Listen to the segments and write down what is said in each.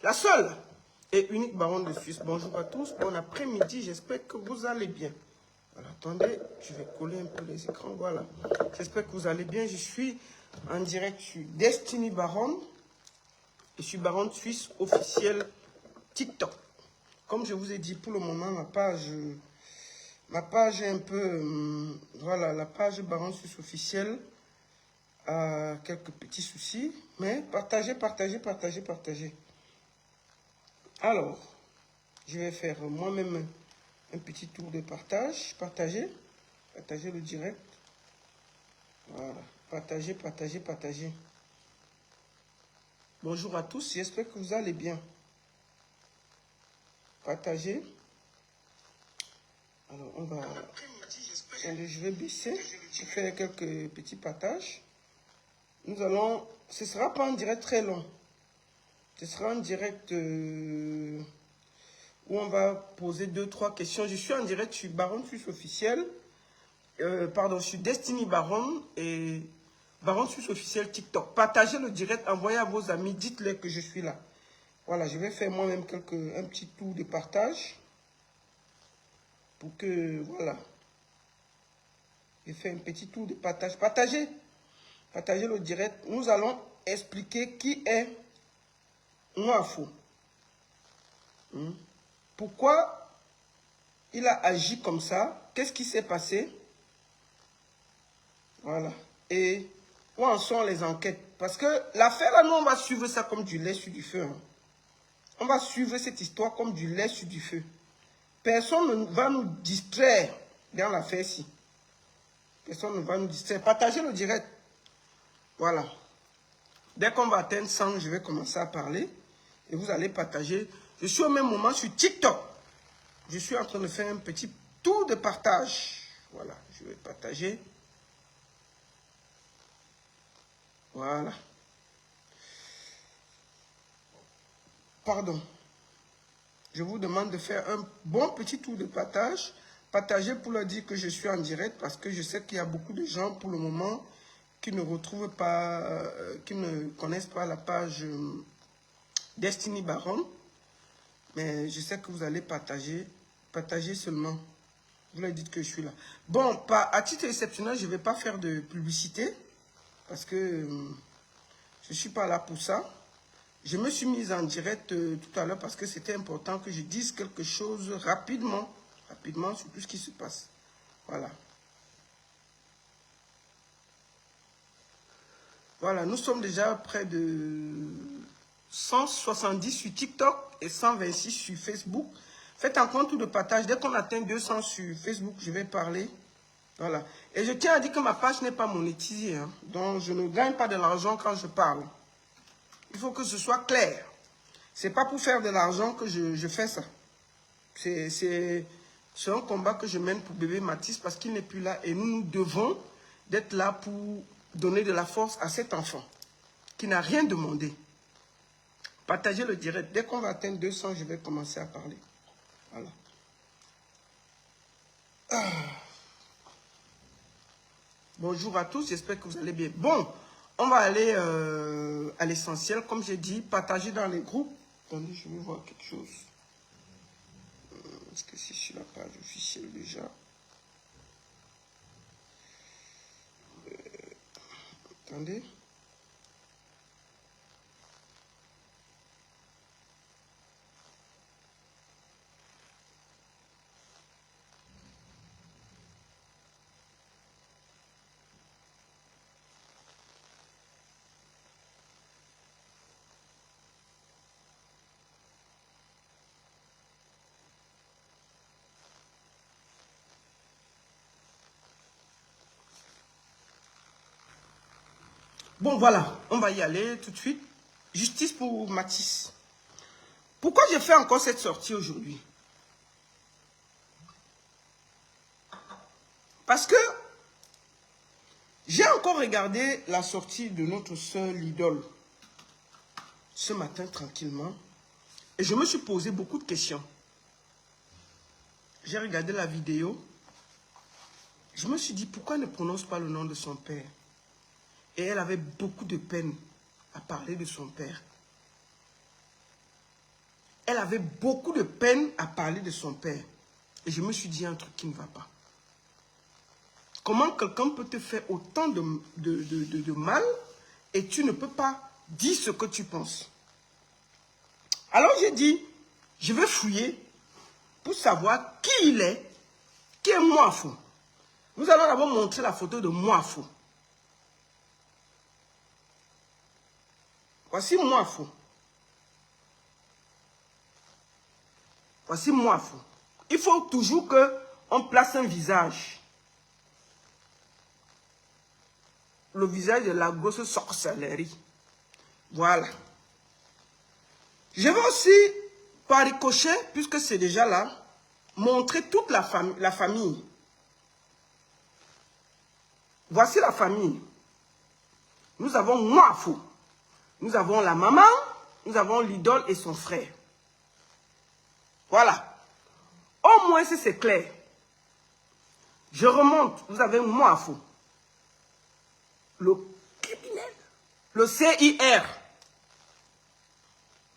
La seule et unique baronne de Suisse. Bonjour à tous, bon après-midi, j'espère que vous allez bien. Voilà, attendez, je vais coller un peu les écrans, voilà. J'espère que vous allez bien, je suis en direct sur Destiny Baronne. Je suis baronne suisse officielle TikTok. Comme je vous ai dit, pour le moment, ma page est un peu... voilà, la page baronne suisse officielle a quelques petits soucis. Mais partagez, partagez, partagez, partagez. Alors, je vais faire moi-même un petit tour de partage. Partagez. Partagez le direct. Voilà. Partagez, partagez, partagez. Bonjour à tous. J'espère que vous allez bien. Partagez. Alors, on va... Je vais baisser. Je vais faire quelques petits partages. Nous allons... Ce ne sera pas un direct très long. Ce sera un direct... où on va poser 2-3 questions. Je suis en direct sur Baronne Suisse officielle. Pardon, je suis Destiny Baronne et Baronne Suisse officielle TikTok. Partagez le direct, envoyez à vos amis, dites-leur que je suis là. Voilà, je vais faire moi-même un petit tour de partage. Pour que, voilà. Je fais un petit tour de partage. Partagez. Partagez le direct. Nous allons expliquer qui est Nwafo. Pourquoi il a agi comme ça? Qu'est-ce qui s'est passé? Voilà. Et où en sont les enquêtes? Parce que l'affaire là, nous, on va suivre ça comme du lait sur du feu. Hein. On va suivre cette histoire comme du lait sur du feu. Personne ne va nous distraire dans l'affaire-ci. Personne ne va nous distraire. Partagez le direct. Voilà. Dès qu'on va atteindre 100, je vais commencer à parler. Et vous allez partager. Je suis au même moment sur TikTok. Je suis en train de faire un petit tour de partage. Voilà. Je vais partager. Voilà. Pardon. Je vous demande de faire un bon petit tour de partage. Partagez pour leur dire que je suis en direct parce que je sais qu'il y a beaucoup de gens pour le moment qui ne retrouvent pas, qui ne connaissent pas la page Destiny Baronne. Mais je sais que vous allez partager. Partagez seulement. Vous leur dites que je suis là. Bon, à titre exceptionnel, je ne vais pas faire de publicité parce que je ne suis pas là pour ça. Je me suis mise en direct tout à l'heure parce que c'était important que je dise quelque chose rapidement sur tout ce qui se passe. Voilà. Voilà, nous sommes déjà près de 170 sur TikTok et 126 sur Facebook. Faites un compte de partage. Dès qu'on atteint 200 sur Facebook, je vais parler. Voilà. Et je tiens à dire que ma page n'est pas monétisée. Hein. Donc, je ne gagne pas de l'argent quand je parle. Il faut que ce soit clair. Ce n'est pas pour faire de l'argent que je fais ça. C'est un combat que je mène pour bébé Mathis parce qu'il n'est plus là. Et nous devons d'être là pour donner de la force à cet enfant qui n'a rien demandé. Partagez le direct. Dès qu'on va atteindre 200, je vais commencer à parler. Voilà. Bonjour à tous, j'espère que vous allez bien. Bon, on va aller à l'essentiel. Comme j'ai dit, partagez dans les groupes. Attendez, je vais voir quelque chose. Est-ce que c'est sur la page officielle déjà? Attendez. Bon, voilà, on va y aller tout de suite. Justice pour Mathis. Pourquoi j'ai fait encore cette sortie aujourd'hui? Parce que j'ai encore regardé la sortie de notre soeur l'idole ce matin tranquillement. Et je me suis posé beaucoup de questions. J'ai regardé la vidéo. Je me suis dit, pourquoi elle ne prononce pas le nom de son père? Et elle avait beaucoup de peine à parler de son père. Elle avait beaucoup de peine à parler de son père. Et je me suis dit un truc qui ne va pas. Comment quelqu'un peut te faire autant de mal et tu ne peux pas dire ce que tu penses? Alors j'ai dit, je vais fouiller pour savoir qui il est, qui est Moafo. Nous allons d'abord montrer la photo de Moafo. Voici Moafo. Voici Moafo. Il faut toujours qu'on place un visage. Le visage de la grosse sorcellerie. Voilà. Je vais aussi, par ricochet, puisque c'est déjà là, montrer toute la famille. Voici la famille. Nous avons Moafo. Nous avons la maman, nous avons l'idole et son frère. Voilà. Au moins, si c'est clair. Je remonte. Vous avez Moafo. Le criminel. Le CIR.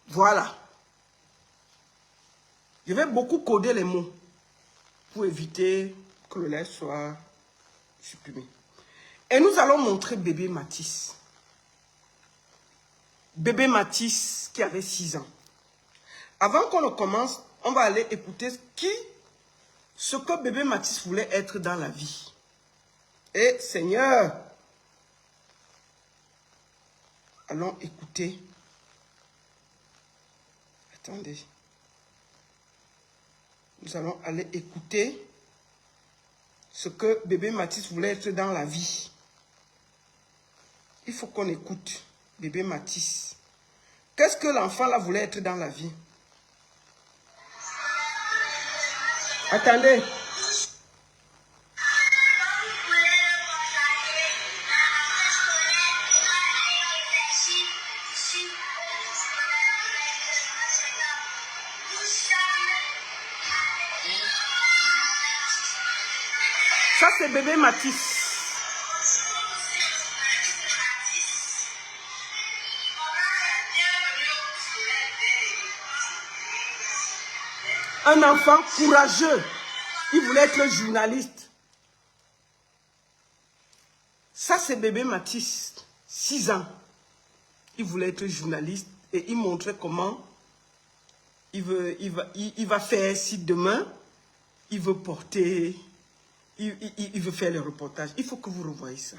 Voilà. Je vais beaucoup coder les mots pour éviter que le lait soit supprimé. Et nous allons montrer bébé Matisse. Bébé Matisse qui avait 6 ans. Avant qu'on ne commence, on va aller écouter ce que bébé Matisse voulait être dans la vie. Et Seigneur, allons écouter. Attendez. Nous allons aller écouter ce que bébé Matisse voulait être dans la vie. Il faut qu'on écoute bébé Matisse. Qu'est-ce que l'enfant là voulait être dans la vie? Attendez. Ça, c'est bébé Matisse. Un enfant courageux. Il voulait être journaliste. Ça, c'est bébé Matisse. 6 ans. Il voulait être journaliste et il montrait comment il va faire si demain, il veut porter... Il veut faire le reportage. Il faut que vous revoyez ça.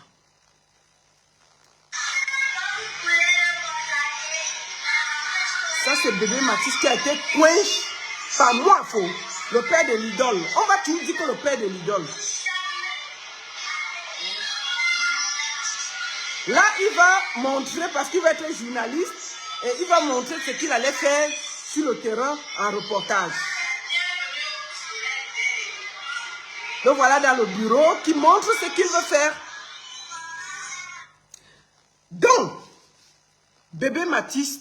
Ça, c'est bébé Matisse qui a été quench par Moafo, le père de l'idole. On va toujours dire que le père de l'idole. Là, il va montrer, parce qu'il va être journaliste, et il va montrer ce qu'il allait faire sur le terrain en reportage. Donc voilà dans le bureau qui montre ce qu'il veut faire. Donc, bébé Matisse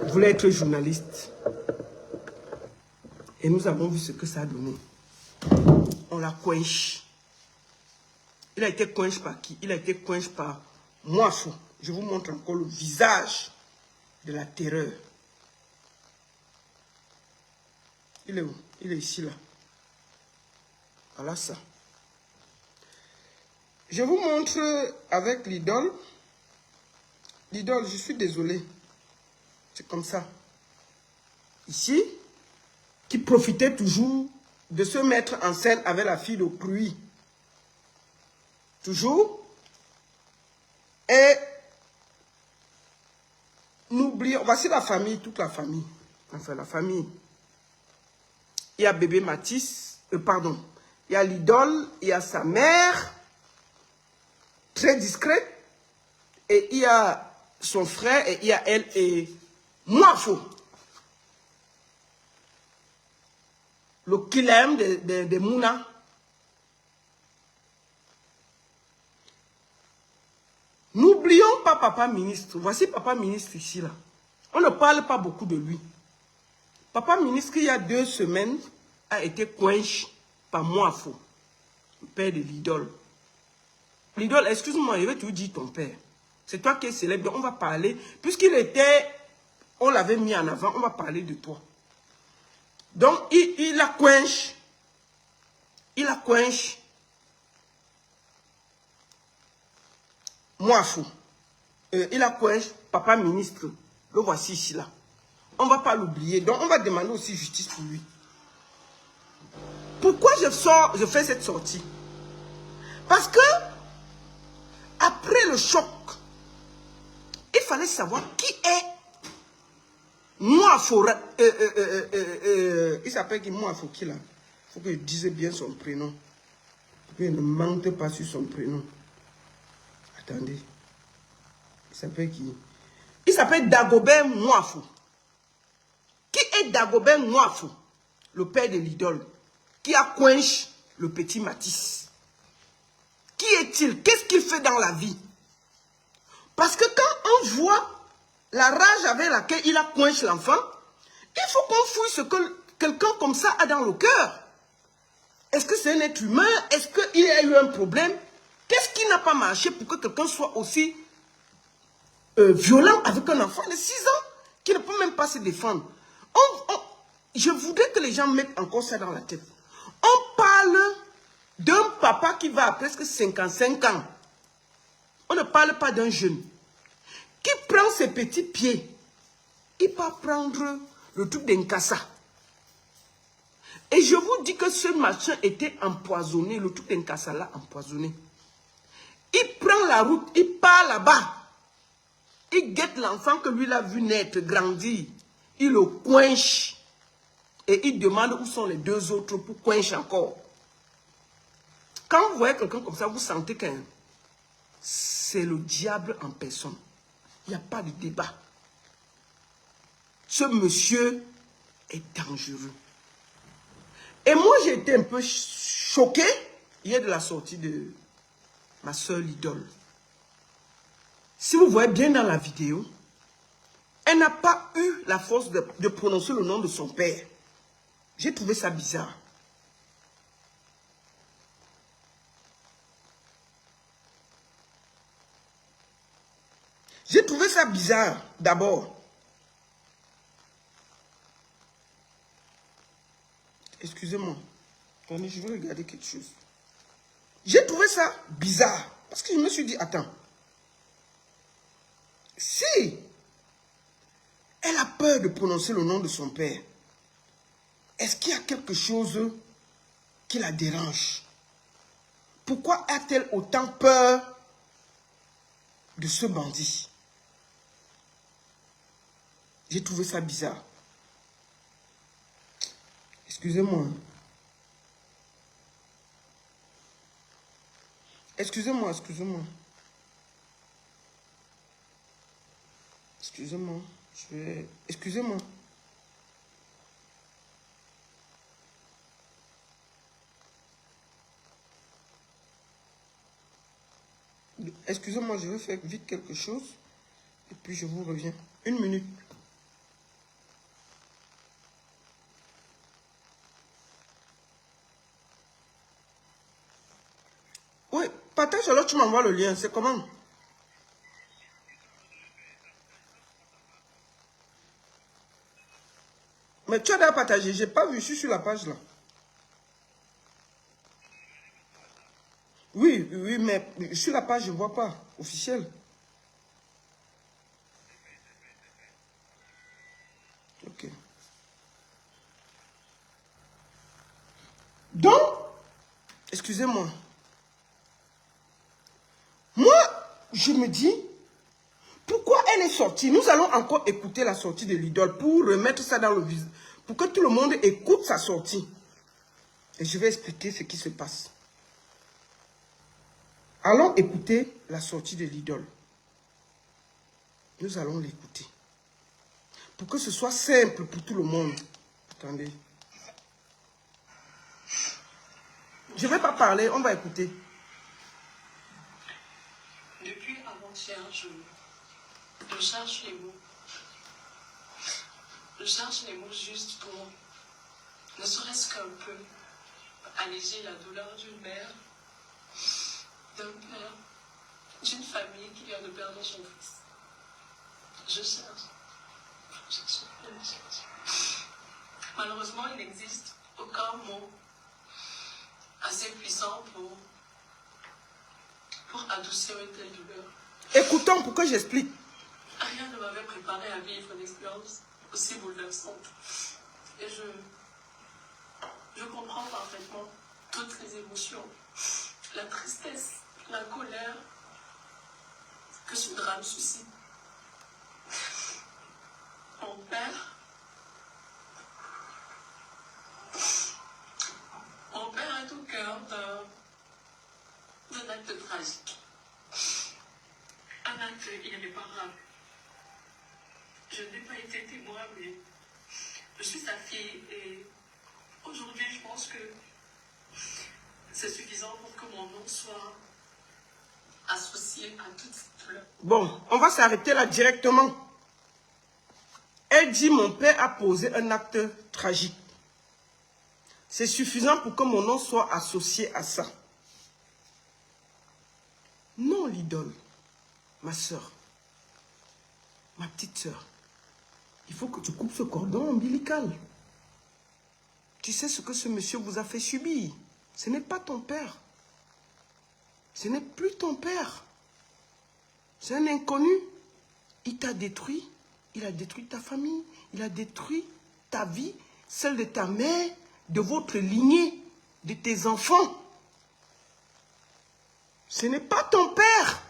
voulait être journaliste. Et nous avons vu ce que ça a donné. On l'a quench. Il a été quench par qui? Il a été quench par Moafo. Je vous montre encore le visage de la terreur. Il est où? Il est ici, là. Voilà ça. Je vous montre avec l'idole. L'idole, je suis désolé. C'est comme ça. Ici, qui profitait toujours de se mettre en scène avec la fille de Cruy. Toujours. Et n'oublions, voici la famille, toute la famille. Enfin, la famille. Il y a bébé Matisse, pardon. Il y a l'idole, il y a sa mère, très discrète. Et il y a son frère, et il y a elle et Moafo. Le kilem de Mouna. N'oublions pas papa ministre. Voici papa ministre ici, là. On ne parle pas beaucoup de lui. Papa ministre, il y a 2 semaines, a été quench par Moafo, le père de l'idole. L'idole, excuse-moi, je vais te dire ton père. C'est toi qui es célèbre, on va parler. Puisqu'il était On l'avait mis en avant, on va parler de toi. Donc, il a coinché. Il a coinché. Moi, fou. Il a coinché, papa ministre. Le voici ici, là. On ne va pas l'oublier. Donc, on va demander aussi justice pour lui. Pourquoi je fais cette sortie? Parce que, après le choc, il fallait savoir qui est Mouafo. Il s'appelle qui Mouafo qui là? Il faut que je dise bien son prénom. Il ne mente pas sur son prénom. Attendez. Il s'appelle qui? Il s'appelle Dagobert Mouafo. Qui est Dagobert Mouafo? Le père de l'idole. Qui a coinché le petit Matisse. Qui est-il? Qu'est-ce qu'il fait dans la vie? Parce que quand on voit la rage avec laquelle il a coinché l'enfant, il faut qu'on fouille ce que quelqu'un comme ça a dans le cœur. Est-ce que c'est un être humain? Est-ce qu'il a eu un problème? Qu'est-ce qui n'a pas marché pour que quelqu'un soit aussi violent avec un enfant de 6 ans qui ne peut même pas se défendre? Je voudrais que les gens mettent encore ça dans la tête. On parle d'un papa qui va à presque 55 ans. On ne parle pas d'un jeune qui prend ses petits pieds. Il va prendre le truc d'Inkasa. Et je vous dis que ce machin était empoisonné, le truc d'Inkasa là empoisonné. Il prend la route, il part là-bas. Il guette l'enfant que lui l'a vu naître, grandir. Il le coinche. Et il demande où sont les 2 autres pour coincher encore. Quand vous voyez quelqu'un comme ça, vous sentez que c'est le diable en personne. Il n'y a pas de débat. Ce monsieur est dangereux. Et moi, j'ai été un peu choqué hier de la sortie de ma soeur l'idole. Si vous voyez bien dans la vidéo, elle n'a pas eu la force de prononcer le nom de son père. J'ai trouvé ça bizarre. J'ai trouvé ça bizarre, d'abord. Excusez-moi. Attendez, je vais regarder quelque chose. J'ai trouvé ça bizarre. Parce que je me suis dit, attends. Si elle a peur de prononcer le nom de son père, est-ce qu'il y a quelque chose qui la dérange? Pourquoi a-t-elle autant peur de ce bandit? J'ai trouvé ça bizarre. Excusez-moi. Excusez-moi, excusez-moi. Excusez-moi. Excusez-moi. Excusez-moi, je vais faire vite quelque chose. Et puis je vous reviens. 1 minute. Oui, partage alors tu m'envoies le lien. C'est comment? Mais tu as déjà partagé. Je n'ai pas vu. Je suis sur la page là. Oui, oui, mais sur la page, je ne vois pas. Officiel. Ok. Donc, excusez-moi. Moi, je me dis, pourquoi elle est sortie? Nous allons encore écouter la sortie de l'idole pour remettre ça dans le visage. Pour que tout le monde écoute sa sortie. Et je vais expliquer ce qui se passe. Allons écouter la sortie de l'idole. Nous allons l'écouter. Pour que ce soit simple pour tout le monde. Attendez. Je ne vais pas parler, on va écouter. Depuis avant-hier, je cherche les mots. Je cherche les mots justes pour, ne serait-ce qu'un peu, alléger la douleur d'une mère, d'un père, d'une famille qui vient de perdre son fils. Je cherche. projection. Malheureusement, il n'existe aucun mot assez puissant pour adoucir une telle douleur. Écoutons pour que j'explique. Rien ne m'avait préparé à vivre une expérience aussi bouleversante. Et je comprends parfaitement toutes les émotions, la tristesse, la colère que ce drame suscite. Mon père est au cœur d'un acte tragique. Un acte irréparable. Je n'ai pas été témoin, mais je suis sa fille et aujourd'hui, je pense que c'est suffisant pour que mon nom soit associé à toute cette douleur. Bon, on va s'arrêter là directement. Elle dit, mon père a posé un acte tragique. C'est suffisant pour que mon nom soit associé à ça. Non, l'idole, ma soeur, ma petite soeur, il faut que tu coupes ce cordon ombilical. Tu sais ce que ce monsieur vous a fait subir. Ce n'est pas ton père. Ce n'est plus ton père. C'est un inconnu. Il t'a détruit. Il a détruit ta famille. Il a détruit ta vie, celle de ta mère, de votre lignée, de tes enfants. Ce n'est pas ton père.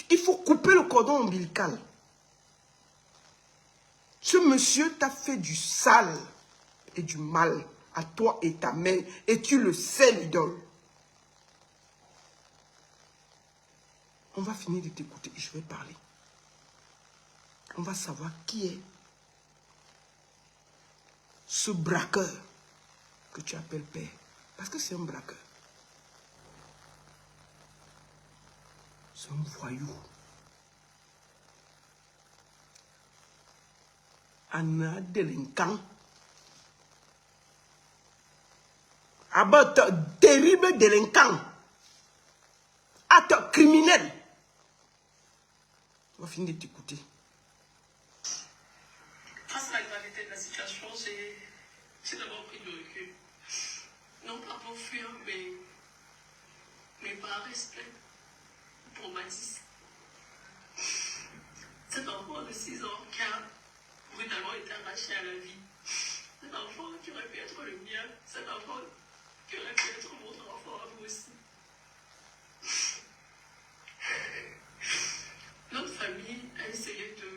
Il faut couper le cordon ombilical. Ce monsieur t'a fait du sale et du mal à toi et ta mère. Et tu le sais, l'idole. On va finir de t'écouter et je vais parler. On va savoir qui est ce braqueur que tu appelles père. Parce que c'est un braqueur. C'est un voyou. Un délinquant. Terrible délinquant. Acte criminel. On va finir de t'écouter. Face à la gravité de la situation, j'ai d'abord pris du recul. Non pas pour fuir, mais par respect pour Mathis. Cet enfant de 6 ans qui a brutalement été arraché à la vie. Cet enfant qui aurait pu être le mien. Cet enfant qui aurait pu être votre enfant à vous aussi. Notre famille a essayé de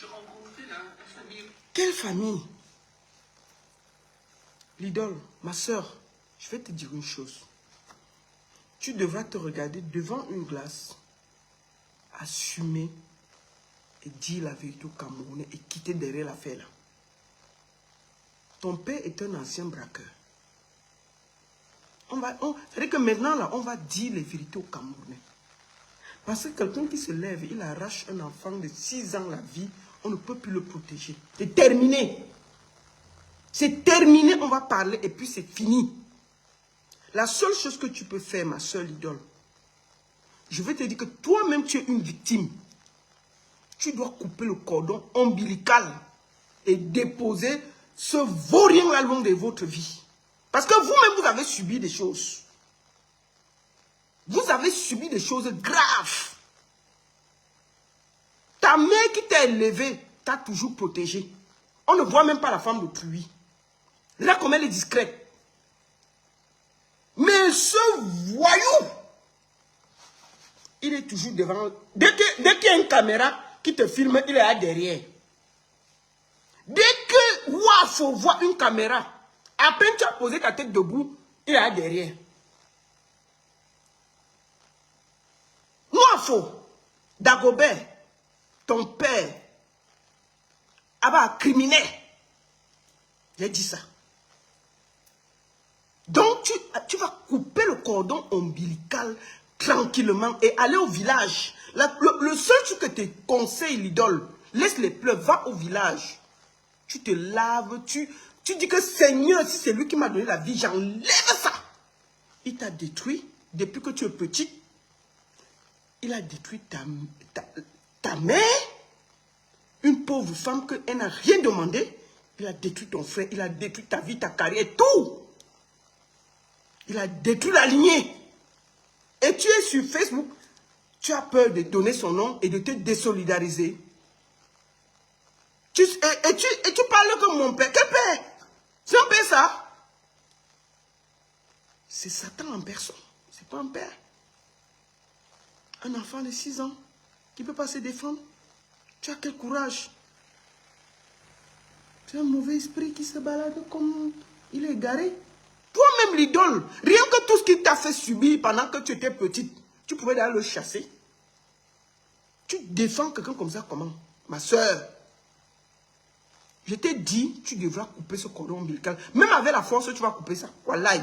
rencontrer la famille. Quelle famille? L'idole, ma soeur, je vais te dire une chose. Tu devras te regarder devant une glace, assumer et dire la vérité au Camerounais et quitter derrière l'affaire là. Ton père est un ancien braqueur. C'est-à-dire que maintenant là, on va dire les vérités au Camerounais. Parce que quelqu'un qui se lève, il arrache un enfant de 6 ans la vie, on ne peut plus le protéger. C'est terminé. C'est terminé, on va parler et puis c'est fini. La seule chose que tu peux faire, ma soeur l'idole, je vais te dire que toi-même tu es une victime. Tu dois couper le cordon ombilical et déposer ce vaurien là long de votre vie. Parce que vous-même, vous avez subi des choses. Vous avez subi des choses graves. Ta mère qui t'a élevé t'a toujours protégé. On ne voit même pas la femme d'autrui. Là, comme elle est discrète. Mais ce voyou, il est toujours devant. Dès qu'il y a une caméra qui te filme, il est là derrière. Dès que Wafo voit une caméra, à peine tu as posé ta tête debout, il est là derrière. Wafo, Dagobert, ton père, criminel. J'ai dit ça. Donc, tu vas couper le cordon ombilical tranquillement et aller au village. Le seul truc que te conseille l'idole, laisse les pleurs, va au village. Tu te laves, tu dis que Seigneur, si c'est lui qui m'a donné la vie, j'enlève ça. Il t'a détruit depuis que tu es petit. Il a détruit ta mère, une pauvre femme qu'elle n'a rien demandé. Il a détruit ton frère, il a détruit ta vie, ta carrière, tout. Il a détruit la lignée. Et tu es sur Facebook, tu as peur de donner son nom et de te désolidariser. Et tu parles comme mon père. Quel père? C'est un père ça? C'est Satan en personne. C'est pas un père. Un enfant de 6 ans qui ne peut pas se défendre. Tu as quel courage? Tu as un mauvais esprit qui se balade comme il est garé. Toi-même l'idole, rien que tout ce qu'il t'a fait subir pendant que tu étais petite, tu pouvais aller le chasser. Tu défends quelqu'un comme ça comment? Ma soeur, je t'ai dit, tu devras couper ce cordon ombilical. Même avec la force, tu vas couper ça. Wallahi.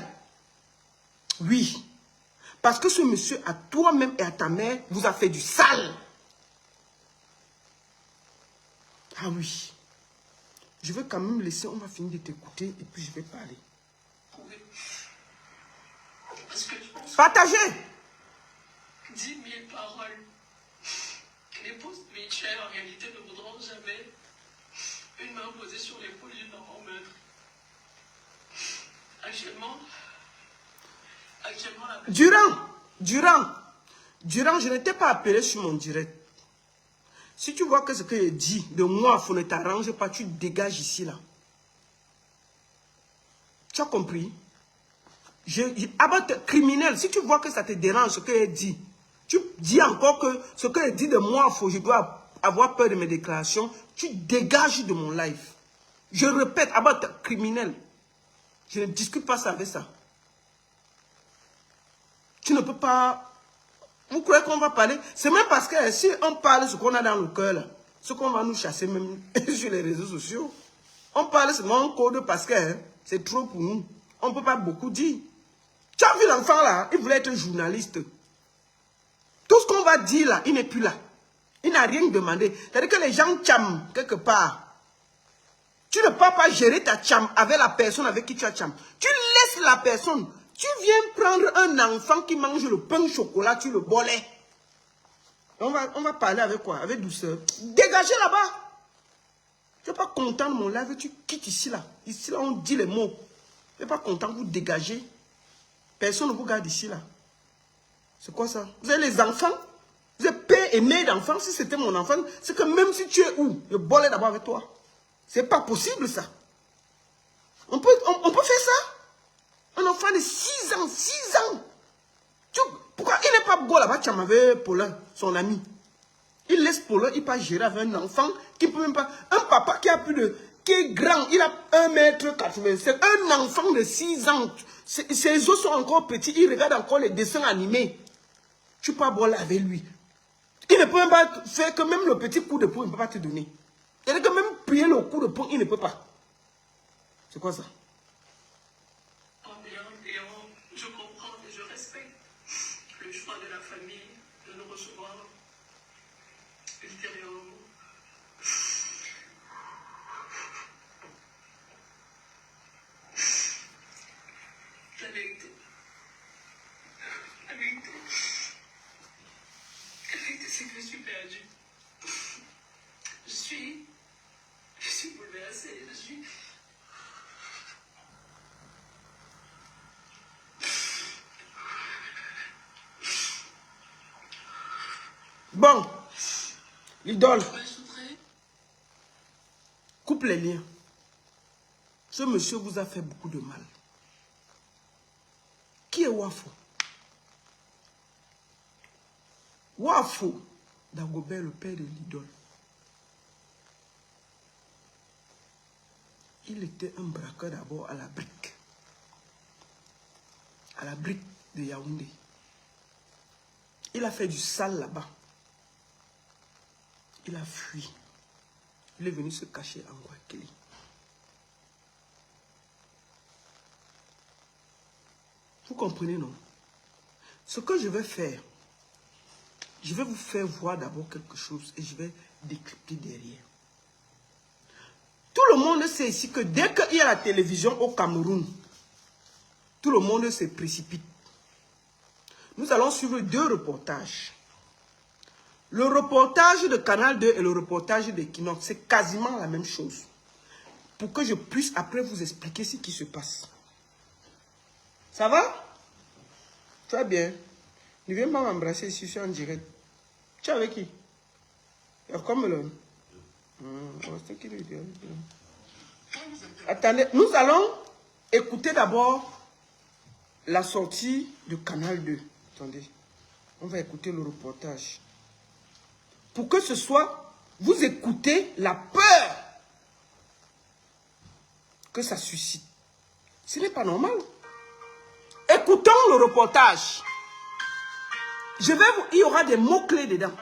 Oui. Parce que ce monsieur, à toi-même et à ta mère, vous a fait du sale. Ah oui. Je vais quand même laisser, on va finir de t'écouter et puis je vais parler. Oui. Parce que je pense Partagez. 10 000 paroles. Les posts spirituels, en réalité, ne voudront jamais une main posée sur l'épaule d'une maman meurtre. Actuellement, Durant, je ne t'ai pas appelé sur mon direct. Si tu vois que ce que je dis de moi, il ne t'arrange pas, tu dégages ici, là. Tu as compris? Criminel, si tu vois que ça te dérange ce que je dis, tu dis encore que ce que je dis de moi, je dois avoir peur de mes déclarations, tu dégages de mon live. Je répète, criminel, je ne discute pas ça avec ça. Tu ne peux pas... Vous croyez qu'on va parler? C'est même parce que si on parle ce qu'on a dans le cœur, là, ce qu'on va nous chasser même sur les réseaux sociaux, on parle seulement en code parce que c'est trop pour nous. On ne peut pas beaucoup dire. Tu as vu l'enfant là, il voulait être journaliste. Tout ce qu'on va dire là, il n'est plus là. Il n'a rien demandé. C'est-à-dire que les gens tcham quelque part. Tu ne peux pas gérer ta tcham avec la personne avec qui tu as tcham. Tu laisses la personne. Tu viens prendre un enfant qui mange le pain au chocolat, tu le bolais. On va parler avec quoi? Avec douceur. Dégagez là-bas. Tu n'es pas content de mon live, tu quittes ici là. Ici là, on dit les mots. Tu n'es pas content, vous dégagez. Personne ne vous garde ici là. C'est quoi ça? Vous avez les enfants? Vous êtes père et mère d'enfants? Si c'était mon enfant, c'est que même si tu es où, je bolais d'abord avec toi. C'est pas possible ça. On peut faire ça? Un enfant de 6 ans, 6 ans. Pourquoi il n'est pas beau là-bas, tu avec Paulin, son ami? Il laisse Paulin, il peut gérer avec un enfant qui ne peut même pas... Un papa qui est grand, il a 1,87 m. Un enfant de 6 ans, ses os sont encore petits, il regarde encore les dessins animés. Tu peux pas boire avec lui. Il ne peut même pas faire que même le petit coup de poing, il ne peut pas te donner. C'est-à-dire que même prier le coup de poing, il ne peut pas. C'est quoi ça? Je comprends et je respecte le choix de la famille de nous recevoir ultérieurement. La vérité, c'est que je suis perdue. Je suis bouleversée, je suis... Bon, l'idole, coupe les liens. Ce monsieur vous a fait beaucoup de mal. Qui est Wafo? Wafo Dagobert, le père de l'idole. Il était un braqueur d'abord à la brique. À la brique de Yaoundé. Il a fait du sale là-bas. Il a fui. Il est venu se cacher en Guayaquil. Vous comprenez, non? Ce que je vais faire, je vais vous faire voir d'abord quelque chose et je vais décrypter derrière. Tout le monde sait ici que dès qu'il y a la télévision au Cameroun, tout le monde se précipite. Nous allons suivre 2 reportages. Le reportage de Canal 2 et le reportage d'Equinox, c'est quasiment la même chose. Pour que je puisse après vous expliquer ce qui se passe. Ça va? Très bien. Ne viens pas m'embrasser ici, je suis en direct. Tu es avec qui? Comme le... Attendez, nous allons écouter d'abord la sortie de Canal 2. Attendez, on va écouter le reportage. Pour que ce soit, vous écoutez la peur que ça suscite. Ce n'est pas normal. Écoutons le reportage. Il y aura des mots-clés dedans.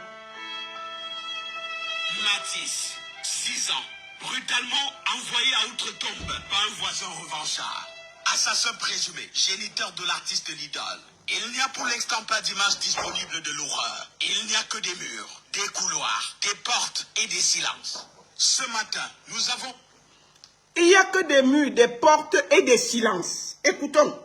Mathis, 6 ans, brutalement envoyé à outre-tombe par un voisin revanchard. Assassin présumé, géniteur de l'artiste Lidl. Il n'y a pour l'instant pas d'image disponible de l'horreur. Il n'y a que des murs, des couloirs, des portes et des silences. Ce matin, nous avons... Il n'y a que des murs, des portes et des silences. Écoutons.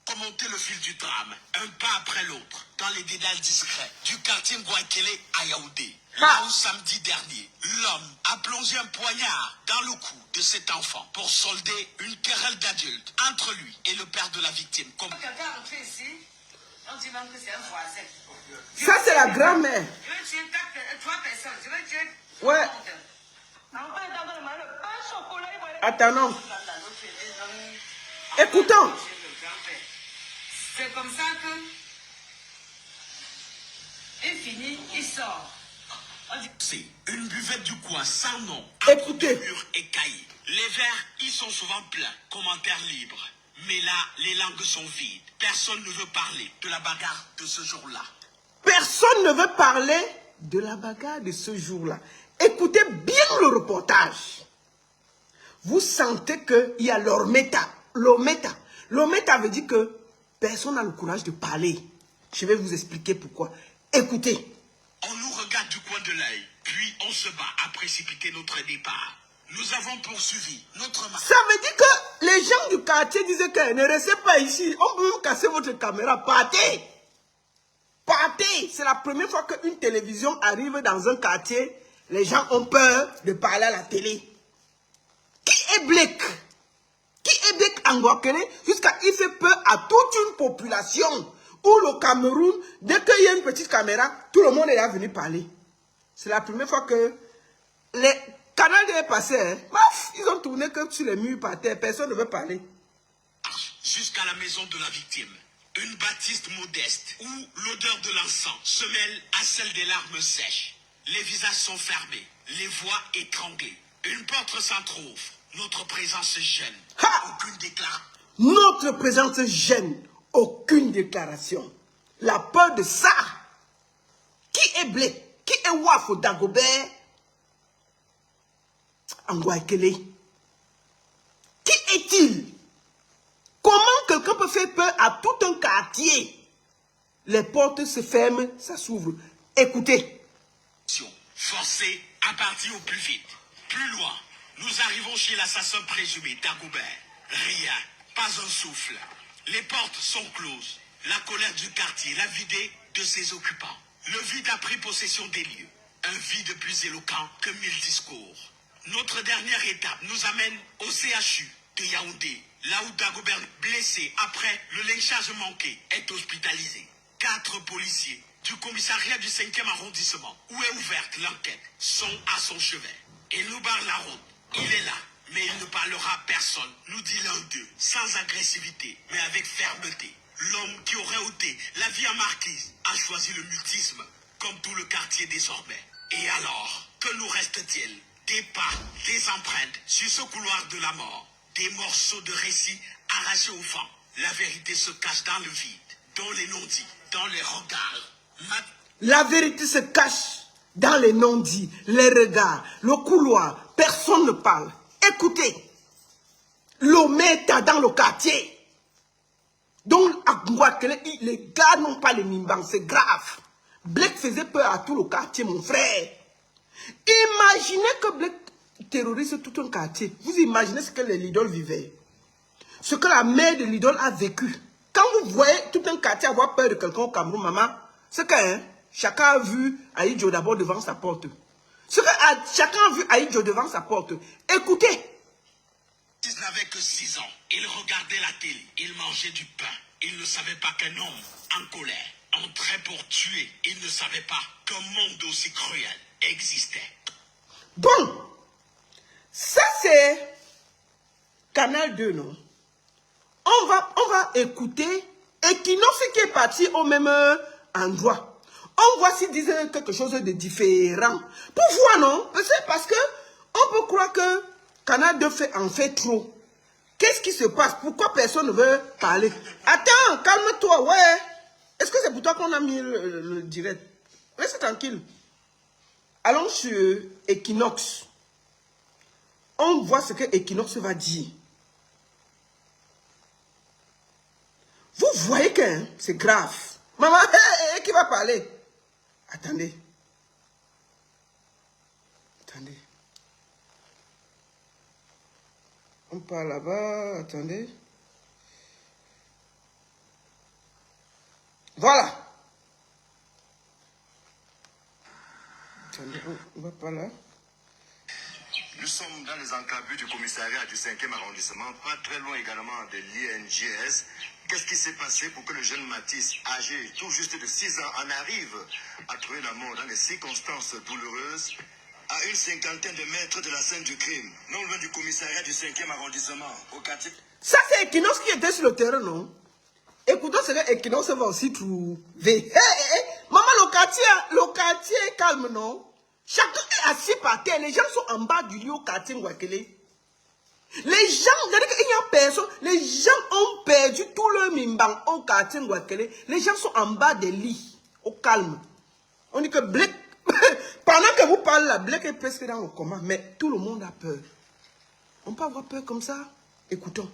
Remonter le fil du drame, un pas après l'autre, dans les dédales discrets du quartier Ngouakele à Yaoundé. Là où samedi dernier, l'homme a plongé un poignard dans le cou de cet enfant pour solder une querelle d'adultes entre lui et le père de la victime. Comme... Quelqu'un est entré ici, on dit même que c'est un voisin. Ça, c'est la grand-mère. Je vais tuer 3 personnes, je vais tuer... Ouais. Attendons. Écoutons. C'est comme ça que... Il finit, il sort. C'est une buvette du coin sans nom, Écoutez. murs et cahiers. Les verres, ils sont souvent pleins, commentaires libres. Mais là, les langues sont vides. Personne ne veut parler de la bagarre de ce jour-là. Personne ne veut parler de la bagarre de ce jour-là. Écoutez bien le reportage. Vous sentez qu'il y a l'ormeta. L'ormeta veut dire que personne n'a le courage de parler. Je vais vous expliquer pourquoi. Écoutez. On nous regarde du coin de l'œil, puis on se bat à précipiter notre départ. Nous avons poursuivi notre marche. Ça veut dire que les gens du quartier disaient que ne restez pas ici. On peut vous casser votre caméra. Partez. Partez. C'est la première fois qu'une télévision arrive dans un quartier. Les gens ont peur de parler à la télé. Qui est Blake? Qui est Blake Ngouakele? Jusqu'à il fait peur à toute une population. Où le Cameroun, dès qu'il y a une petite caméra, tout le monde est là venu parler. C'est la première fois que les Canadiens est passé. Hein. Ils ont tourné que sur les murs par terre. Personne ne veut parler. Jusqu'à la maison de la victime. Une baptiste modeste où l'odeur de l'encens se mêle à celle des larmes sèches. Les visages sont fermés, les voix étranglées. Une porte s'entrouvre. Notre présence gêne. Aucune déclaration. Notre présence gêne. Aucune déclaration. La peur de ça. Qui est Blé? Qui est Wafo Dagobert Ngouakele? Qui est-il? Comment quelqu'un peut faire peur à tout un quartier? Les portes se ferment, ça s'ouvre. Écoutez. Forcé à partir au plus vite. Plus loin, nous arrivons chez l'assassin présumé Dagobert. Rien, pas un souffle. Les portes sont closes. La colère du quartier l'a vidé de ses occupants. Le vide a pris possession des lieux. Un vide plus éloquent que 1000 discours. Notre dernière étape nous amène au CHU de Yaoundé, là où Dagobert, blessé après le lynchage manqué, est hospitalisé. 4 policiers du commissariat du 5e arrondissement, où est ouverte l'enquête, sont à son chevet. Il nous barre la route. Il est là, mais il ne parlera à personne, nous dit l'un d'eux, sans agressivité, mais avec fermeté. L'homme qui aurait ôté la vie à Marquise a choisi le mutisme, comme tout le quartier désormais. Et alors, que nous reste-t-il? Des pas, des empreintes sur ce couloir de la mort, des morceaux de récits arrachés au vent. La vérité se cache dans le vide, dans les non-dits, dans les regards. La vérité se cache dans les non-dits, les regards, le couloir. Personne ne parle. Écoutez, l'ometa dans le quartier. Donc, à Ngouakele, les gars n'ont pas les mimbans, c'est grave. Blake faisait peur à tout le quartier, mon frère. Imaginez que Blake terrorise tout un quartier. Vous imaginez ce que les Lidl vivaient. Ce que la mère de Lidl a vécu. Quand vous voyez tout un quartier avoir peur de quelqu'un au Cameroun, maman, c'est que, hein, chacun a vu Aïdjo d'abord devant sa porte. Chacun a vu Aïdjo devant sa porte. Écoutez. Il n'avait que 6 ans. Il regardait la télé. Il mangeait du pain. Il ne savait pas qu'un homme en colère entrait pour tuer. Il ne savait pas qu'un monde aussi cruel existait. Bon, ça c'est Canal 2, non? On va écouter Equinox qui est parti au même endroit. On voit s'ils disent quelque chose de différent. Pour voir, non? C'est parce que on peut croire que Canal 2 en fait trop. Qu'est-ce qui se passe? Pourquoi personne ne veut parler? Attends, calme-toi, ouais. Est-ce que c'est pour toi qu'on a mis le direct? Reste tranquille. Allons sur Equinox. On voit ce que Equinox va dire. Vous voyez que c'est grave. Maman, qui va parler? Attendez. Attendez. On parle là-bas. Attendez. Voilà. Attendez, on va pas là. Nous sommes dans les enclavures du commissariat du 5e arrondissement, pas très loin également de l'INGS. Qu'est-ce qui s'est passé pour que le jeune Matisse, âgé tout juste de 6 ans, en arrive à trouver la mort dans des circonstances douloureuses, à une cinquantaine de mètres de la scène du crime, non loin du commissariat du 5e arrondissement, au quartier... Ça, c'est Equinox qui était sur le terrain, non? Écoutons ce que Equinox va aussi trouver. Maman, le quartier est calme, non? Chacun est assis par terre. Les gens sont en bas du lit au quartier Ngwakele. Les gens, c'est-à-dire qu'il n'y a personne. Les gens ont perdu tout leur mimbang au quartier Ngwakele. Les gens sont en bas des lits, au calme. On dit que Blake, pendant que vous parlez là, Blake est presque dans le coma, mais tout le monde a peur. On peut avoir peur comme ça? Écoutons.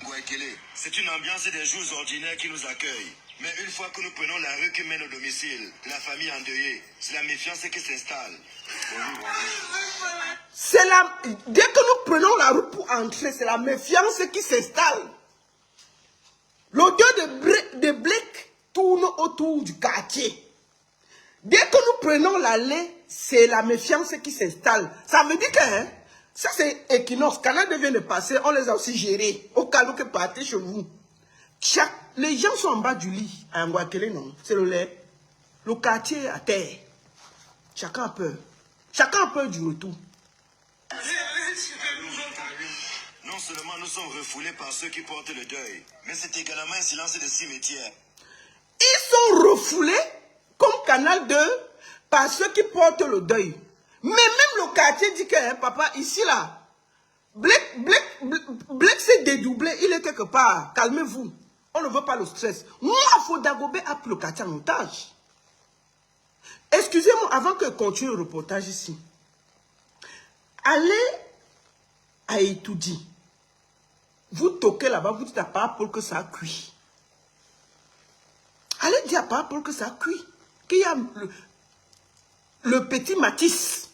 Ngwakele, c'est une ambiance des jours ordinaires qui nous accueille. Mais une fois que nous prenons la rue qui mène au domicile, la famille endeuillée, c'est la méfiance qui s'installe. Dès que nous prenons la rue pour entrer, c'est la méfiance qui s'installe. L'odeur de Blake tourne autour du quartier. Dès que nous prenons l'allée, c'est la méfiance qui s'installe. Ça veut dire que ça c'est Equinox. Canal vient de passer, on les a aussi gérés. Au cas où que partez chez vous. Les gens sont en bas du lit, à Ngwakele, non? C'est le lait. Le quartier est à terre. Chacun a peur. Chacun a peur du retour. Non seulement nous sommes refoulés par ceux qui portent le deuil, mais c'est également un silence de cimetière. Ils sont refoulés, comme Canal 2, par ceux qui portent le deuil. Mais même le quartier dit que, papa, ici, là, Blake s'est dédoublé, il est quelque part. Calmez-vous. On ne veut pas le stress. Moi, Fodagobé a pris le quartier en otage. Excusez-moi, avant que je continue le reportage ici. Allez à Etoudi. Vous toquez là-bas, vous dites à Paul que ça a cuit. Allez dire à Paul que ça a cuit. Qu'il y a le petit Matisse.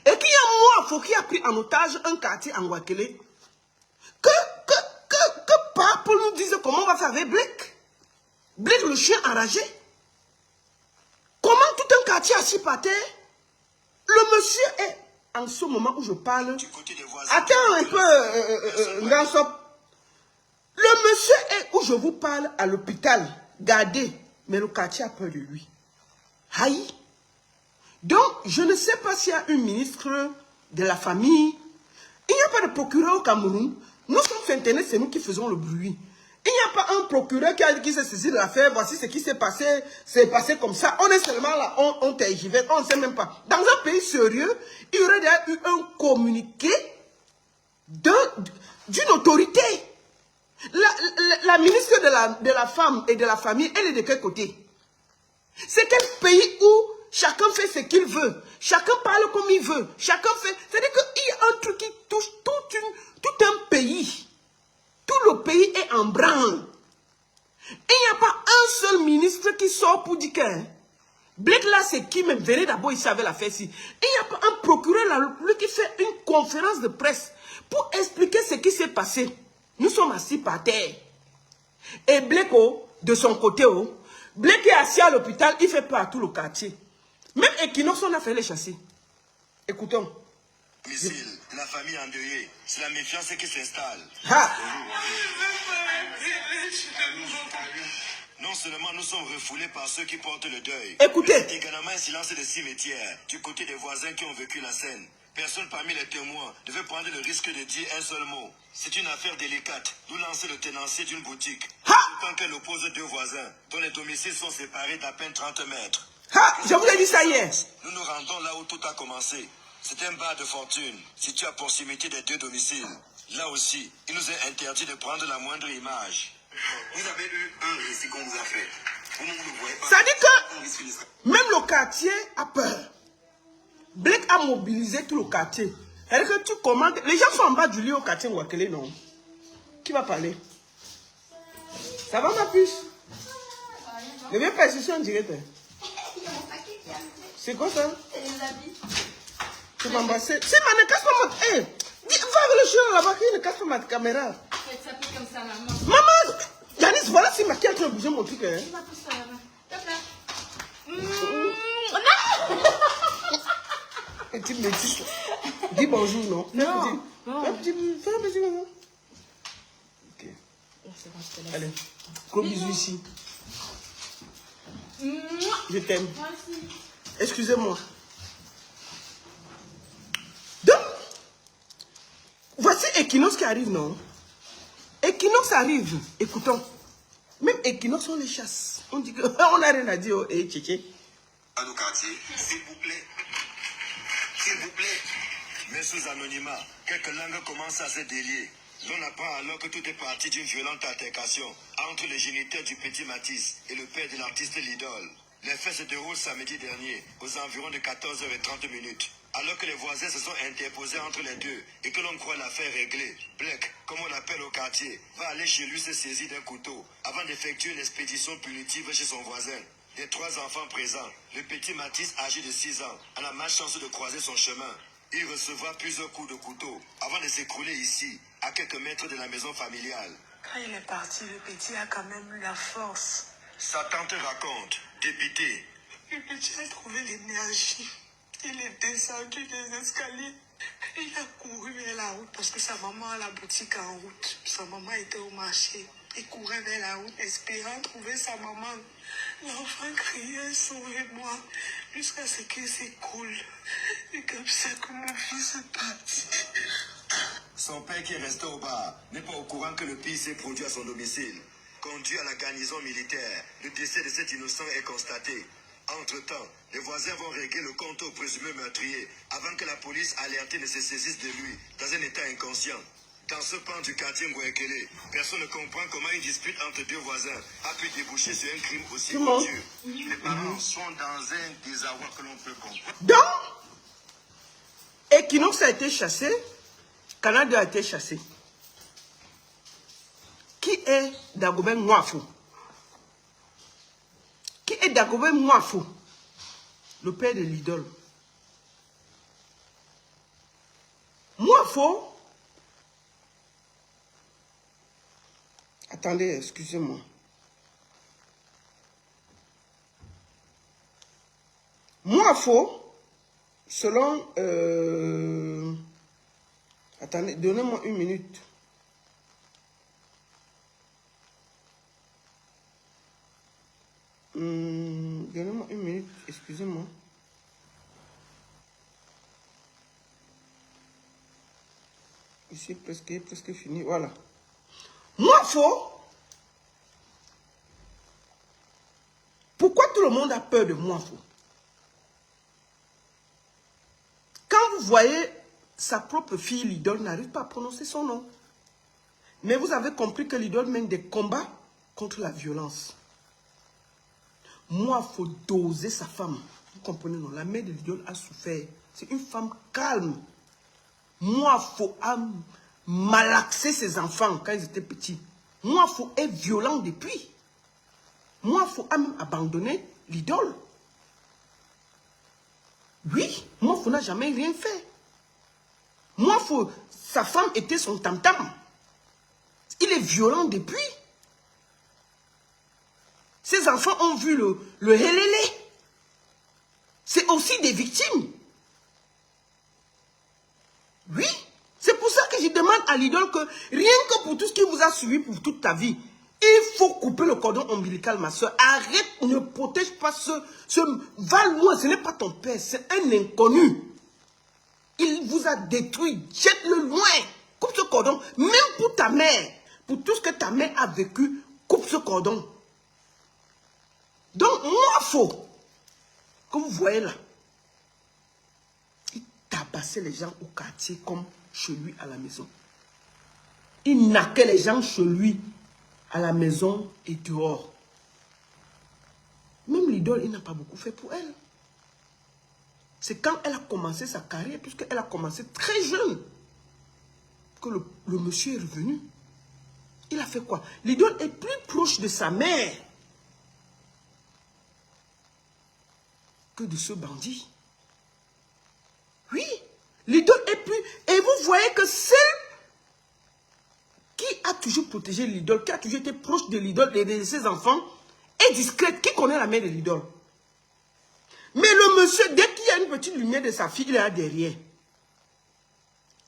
Et qu'il y a moi, qui a pris en otage un quartier en Ngwakele. Que Paul nous dise comment on va faire avec Blake. Blake, le chien enragé. Comment tout un quartier assis par terre? Le monsieur est, en ce moment où je parle... Attends un peu, Ngansop. Le monsieur est, où je vous parle, à l'hôpital, gardé. Mais le quartier a peur de lui. Aïe. Donc, je ne sais pas s'il y a un ministre de la famille. Il n'y a pas de procureur au Cameroun. Nous sommes sur Internet, c'est nous qui faisons le bruit. Il n'y a pas un procureur qui a dit qu'il s'est saisi de l'affaire, voici ce qui s'est passé, c'est passé comme ça. On est seulement là, on tergiverse, on ne sait même pas. Dans un pays sérieux, il y aurait déjà eu un communiqué d'une autorité. La ministre de la femme et de la famille, elle est de quel côté? C'est quel pays où chacun fait ce qu'il veut, chacun parle comme il veut, chacun fait... C'est-à-dire qu'il y a un truc qui touche tout un pays. Tout le pays est en branle. Et il n'y a pas un seul ministre qui sort pour dire que Blake là, c'est qui même? Venez d'abord ici avec l'affaire-ci. Et il n'y a pas un procureur là, lui qui fait une conférence de presse pour expliquer ce qui s'est passé. Nous sommes assis par terre. Et Blake, de son côté, Blake est assis à l'hôpital, il fait peur à tout le quartier. Même Equinox, on a fait les chasser. Écoutons. Domicile, la famille endeuillée, c'est la méfiance qui s'installe. Ah. Non seulement nous sommes refoulés par ceux qui portent le deuil, Écoutez. mais également un silence de cimetière du côté des voisins qui ont vécu la scène. Personne parmi les témoins ne veut prendre le risque de dire un seul mot. C'est une affaire délicate. Nous lancer le tenancier d'une boutique. Tant qu'elle oppose deux voisins, dont les domiciles sont séparés d'à peine 30 mètres. Ah, je vous l'ai dit ça hier. Nous nous rendons là où tout a commencé. C'est un bar de fortune, situé à proximité des deux domiciles. Là aussi, il nous est interdit de prendre la moindre image. Vous avez eu un récit qu'on vous a fait. Vous ne le voyez pas. Ça dit que même le quartier a peur. Blake a mobilisé tout le quartier. C'est-à-dire que tu commandes. Les gens sont en bas du lit au quartier Nwakele, non? Qui va parler? Ça va, ma puce? Ne viens pas ici en direct. C'est quoi ça? C'est les habits. Tu vas m'embrasser. C'est ma ne casse pas ma... Hey, va avec le chien là-bas qui ne casse pas ma caméra. Faites ça plus comme ça, maman. Maman, Janice, voilà si ma qui est en train de bouger mon truc. Hein. Tu vas pousser la main. Hop là. Et tu me dis, dis bonjour, non? Non. Non. Fais un petit maman. Ok. C'est bon, je te laisse. Allez, gros bisous ici. Je t'aime. Moi aussi. Excusez-moi. Donc, voici Equinox qui arrive, non? Equinox arrive. Écoutons. Même Equinox, on les chasse. On dit qu'on n'a rien à dire. Oh, hey, tchétché. À nos quartiers, s'il vous plaît. S'il vous plaît. Mais sous anonymat, quelques langues commencent à se délier. L'on apprend alors que tout est parti d'une violente altercation entre les géniteurs du petit Matisse et le père de l'artiste Lidol. Les faits se déroulent samedi dernier, aux environs de 14h30. Alors que les voisins se sont interposés entre les deux et que l'on croit l'affaire réglée, Blake, comme on l'appelle au quartier, va aller chez lui se saisir d'un couteau avant d'effectuer une expédition punitive chez son voisin. Des trois enfants présents, le petit Matisse âgé de 6 ans a la malchance de croiser son chemin. Il recevra plusieurs coups de couteau avant de s'écrouler ici, à quelques mètres de la maison familiale. Quand il est parti, le petit a quand même eu la force. Sa tante raconte, dépitée. Le petit a trouvé l'énergie. Il est descendu les escaliers. Il a couru vers la route parce que sa maman a la boutique en route. Sa maman était au marché. Il courait vers la route, espérant trouver sa maman. L'enfant criait, sauvez-moi, jusqu'à ce qu'il s'écoule. Et comme ça que mon fils est parti. Son père qui est resté au bar n'est pas au courant que le pire s'est produit à son domicile. Conduit à la garnison militaire, le décès de cet innocent est constaté. Entre-temps, les voisins vont régler le compte au présumé meurtrier avant que la police alertée ne se saisisse de lui dans un état inconscient. Dans ce pan du quartier Nwakele, personne ne comprend comment une dispute entre deux voisins a pu déboucher sur un crime aussi odieux. Les parents sont dans un désarroi que l'on peut comprendre. Donc, Equinox a été chassé, Canada a été chassé. Qui est Dagobert Nwafo? Qui est Dagobert Nwafo? Le père de l'idole. Nwafo. Attendez, excusez-moi. Nwafo, selon... Attendez, donnez-moi une minute. Donnez-moi une minute, excusez-moi. Ici, presque fini, voilà. Nwafo. Pourquoi tout le monde a peur de Nwafo? Quand vous voyez sa propre fille, l'idole, n'arrive pas à prononcer son nom. Mais vous avez compris que l'idole mène des combats contre la violence. Moi, il faut doser sa femme. Vous comprenez, non? La mère de l'idole a souffert. C'est une femme calme. Moi, il faut malaxer ses enfants quand ils étaient petits. Moi, il faut être violent depuis. Moi, il faut même abandonner l'idole. Oui, moi, il faut n'a jamais rien fait. Moi, il faut... Sa femme était son tam-tam. Il est violent depuis. Ces enfants ont vu le hélélé. C'est aussi des victimes. Oui, c'est pour ça que je demande à l'idole que rien que pour tout ce qui vous a suivi pour toute ta vie, il faut couper le cordon ombilical, ma soeur. Arrête, ne protège pas va loin, ce n'est pas ton père, c'est un inconnu. Il vous a détruit, jette-le loin. Coupe ce cordon, même pour ta mère, pour tout ce que ta mère a vécu, coupe ce cordon. Donc, moi, faux, que vous voyez là, il tabassait les gens au quartier comme chez lui à la maison. Il naquait les gens chez lui à la maison et dehors. Même l'idole, il n'a pas beaucoup fait pour elle. C'est quand elle a commencé sa carrière, puisqu'elle a commencé très jeune, que le monsieur est revenu. Il a fait quoi? L'idole est plus proche de sa mère que de ce bandit. Oui, l'idole est plus... Et vous voyez que celle qui a toujours protégé l'idole, qui a toujours été proche de l'idole et de ses enfants, est discrète. Qui connaît la mère de l'idole? Mais le monsieur, dès qu'il y a une petite lumière de sa fille, il est là derrière.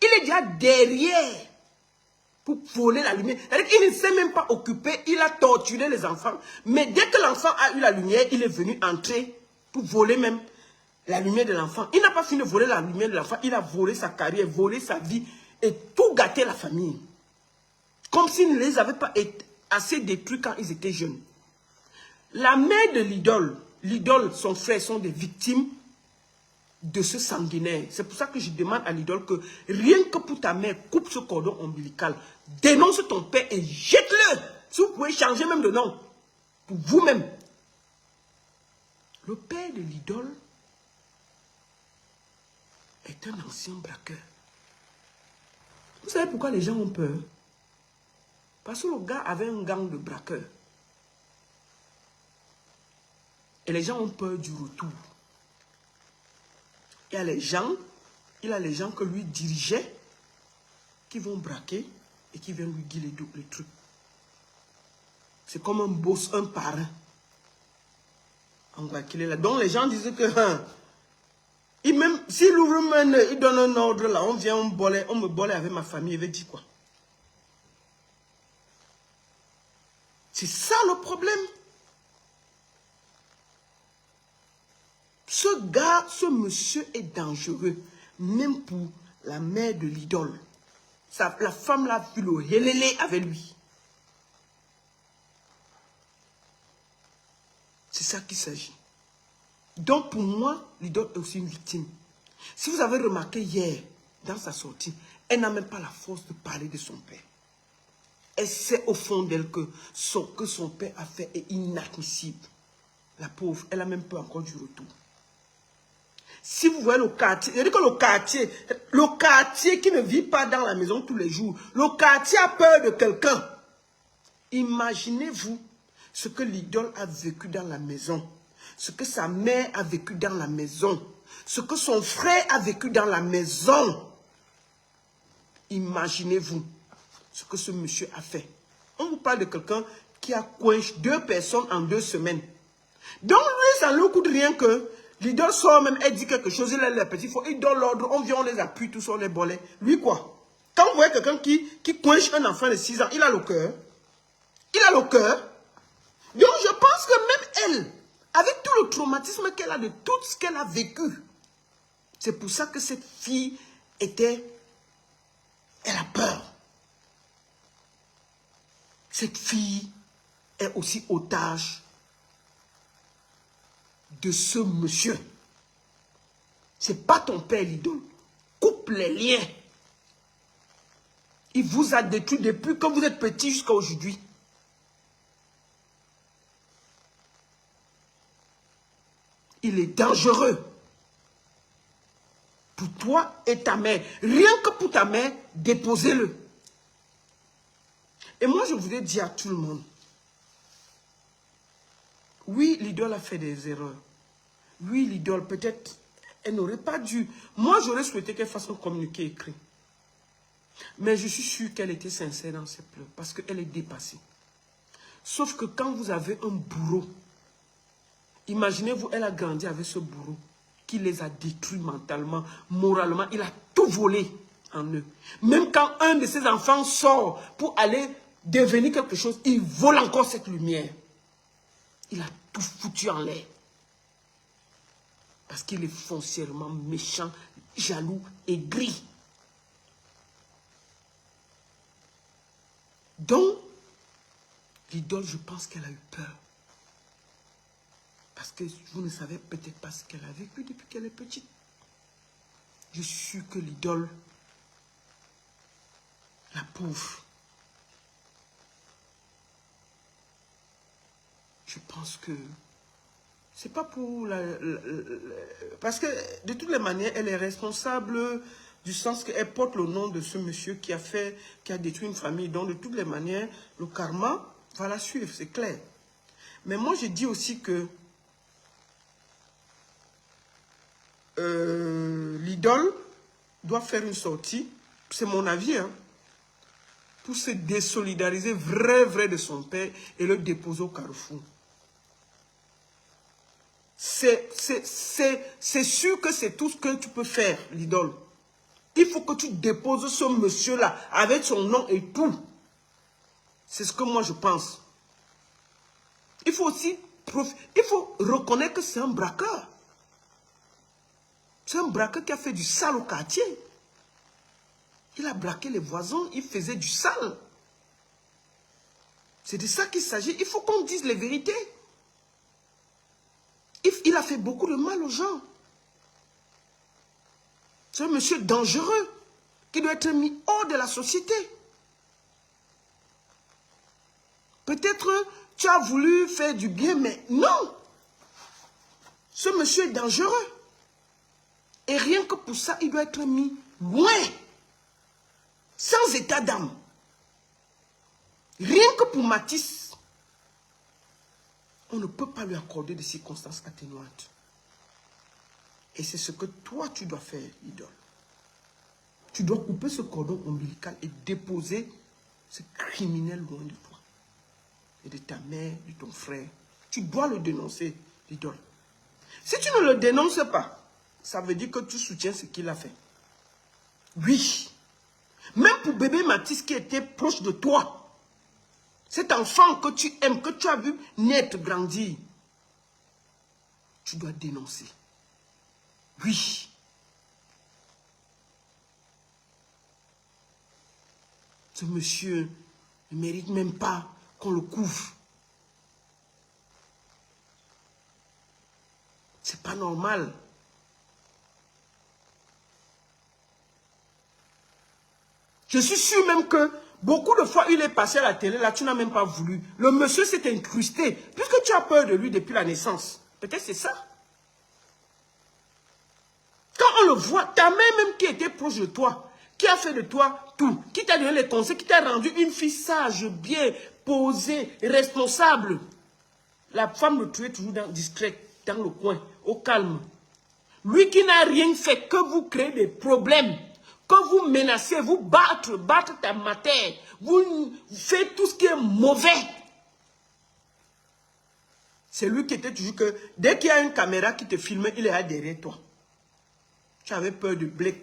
Il est déjà derrière pour voler la lumière. C'est-à-dire qu'il ne s'est même pas occupé, il a torturé les enfants. Mais dès que l'enfant a eu la lumière, il est venu entrer pour voler même la lumière de l'enfant. Il n'a pas fini de voler la lumière de l'enfant, il a volé sa carrière, volé sa vie et tout gâté la famille. Comme s'il ne les avait pas assez détruits quand ils étaient jeunes. La mère de l'idole, son frère sont des victimes de ce sanguinaire. C'est pour ça que je demande à l'idole que rien que pour ta mère, coupe ce cordon ombilical, dénonce ton père et jette-le. Si vous pouvez changer même de nom, pour vous-même. Le père de l'idole est un ancien braqueur. Vous savez pourquoi les gens ont peur? Parce que le gars avait un gang de braqueurs. Et les gens ont peur du retour. Il a les gens que lui dirigeait, qui vont braquer et qui viennent lui dire les trucs. C'est comme un boss, un parrain. Donc les gens disent que s'il ouvre il donne un ordre là, on me bolait avec ma famille, il veut dire quoi? C'est ça le problème. Ce monsieur est dangereux, même pour la mère de l'idole. La femme l'a vu le hélélé avec lui. C'est ça qu'il s'agit. Donc pour moi, l'idole est aussi une victime. Si vous avez remarqué hier, dans sa sortie, elle n'a même pas la force de parler de son père. Elle sait au fond d'elle que ce que son père a fait est inadmissible. La pauvre, elle n'a même pas encore du retour. Si vous voyez le quartier, c'est-à-dire que le quartier qui ne vit pas dans la maison tous les jours, le quartier a peur de quelqu'un. Imaginez-vous ce que l'idole a vécu dans la maison, ce que sa mère a vécu dans la maison, ce que son frère a vécu dans la maison. Imaginez-vous ce que ce monsieur a fait. On vous parle de quelqu'un qui a coinché 2 personnes en 2 semaines. Donc lui, ça ne lui coûte rien que l'idole sort même, elle dit quelque chose, il a les petits faux, il donne l'ordre, on vient, on les appuie, tout sur les bolets. Lui quoi? Quand vous voyez quelqu'un qui coinche un enfant de 6 ans, il a le cœur. Il a le cœur. Donc je pense que même elle, avec tout le traumatisme qu'elle a de tout ce qu'elle a vécu, c'est pour ça que cette fille elle a peur. Cette fille est aussi otage de ce monsieur. C'est pas ton père l'idole. Coupe les liens. Il vous a détruit depuis que vous êtes petit jusqu'à aujourd'hui. Il est dangereux. Pour toi et ta mère. Rien que pour ta mère, déposez-le. Et moi, je voudrais dire à tout le monde. Oui, l'idole a fait des erreurs. Oui, l'idole, peut-être, elle n'aurait pas dû. Moi, j'aurais souhaité qu'elle fasse un communiqué écrit. Mais je suis sûr qu'elle était sincère dans ses pleurs. Parce qu'elle est dépassée. Sauf que quand vous avez un bourreau, imaginez-vous, elle a grandi avec ce bourreau qui les a détruits mentalement, moralement. Il a tout volé en eux. Même quand un de ses enfants sort pour aller devenir quelque chose, il vole encore cette lumière. Il a tout foutu en l'air. Parce qu'il est foncièrement méchant, jaloux, aigri. Donc, l'idole, je pense qu'elle a eu peur. Parce que vous ne savez peut-être pas ce qu'elle a vécu depuis qu'elle est petite. Je suis sûr que l'idole, la pauvre, je pense que c'est pas pour parce que de toutes les manières, elle est responsable du sens qu'elle porte le nom de ce monsieur qui a détruit une famille. Donc de toutes les manières, le karma va la suivre, c'est clair. Mais moi, je dis aussi que l'idole doit faire une sortie, c'est mon avis, hein, pour se désolidariser vrai de son père et le déposer au carrefour. C'est sûr que c'est tout ce que tu peux faire, l'idole. Il faut que tu déposes ce monsieur-là avec son nom et tout. C'est ce que moi je pense. Il faut aussi reconnaître que c'est un braqueur. C'est un braqueur qui a fait du sale au quartier. Il a braqué les voisins, il faisait du sale. C'est de ça qu'il s'agit. Il faut qu'on dise les vérités. Il a fait beaucoup de mal aux gens. C'est un monsieur dangereux qui doit être mis hors de la société. Peut-être tu as voulu faire du bien, mais non. Ce monsieur est dangereux. Et rien que pour ça, il doit être mis loin. Sans état d'âme. Rien que pour Matisse, on ne peut pas lui accorder des circonstances atténuantes. Et c'est ce que toi, tu dois faire, idole. Tu dois couper ce cordon ombilical et déposer ce criminel loin de toi. Et de ta mère, de ton frère. Tu dois le dénoncer, l'idole. Si tu ne le dénonces pas, ça veut dire que tu soutiens ce qu'il a fait. Oui. Même pour bébé Matisse qui était proche de toi. Cet enfant que tu aimes, que tu as vu naître, grandir. Tu dois dénoncer. Oui. Ce monsieur ne mérite même pas qu'on le couvre. C'est pas normal. Je suis sûr même que beaucoup de fois, il est passé à la télé, là, tu n'as même pas voulu. Le monsieur s'est incrusté, puisque tu as peur de lui depuis la naissance. Peut-être c'est ça. Quand on le voit, ta mère même qui était proche de toi, qui a fait de toi tout, qui t'a donné les conseils, qui t'a rendu une fille sage, bien, posée, responsable. La femme le tuait toujours discrète, dans le coin, au calme. Lui qui n'a rien fait, que vous créez des problèmes, que vous menacez, vous battre ta matière, vous faites tout ce qui est mauvais. C'est lui qui était toujours que, dès qu'il y a une caméra qui te filme, il est là derrière toi. Tu avais peur de Blake.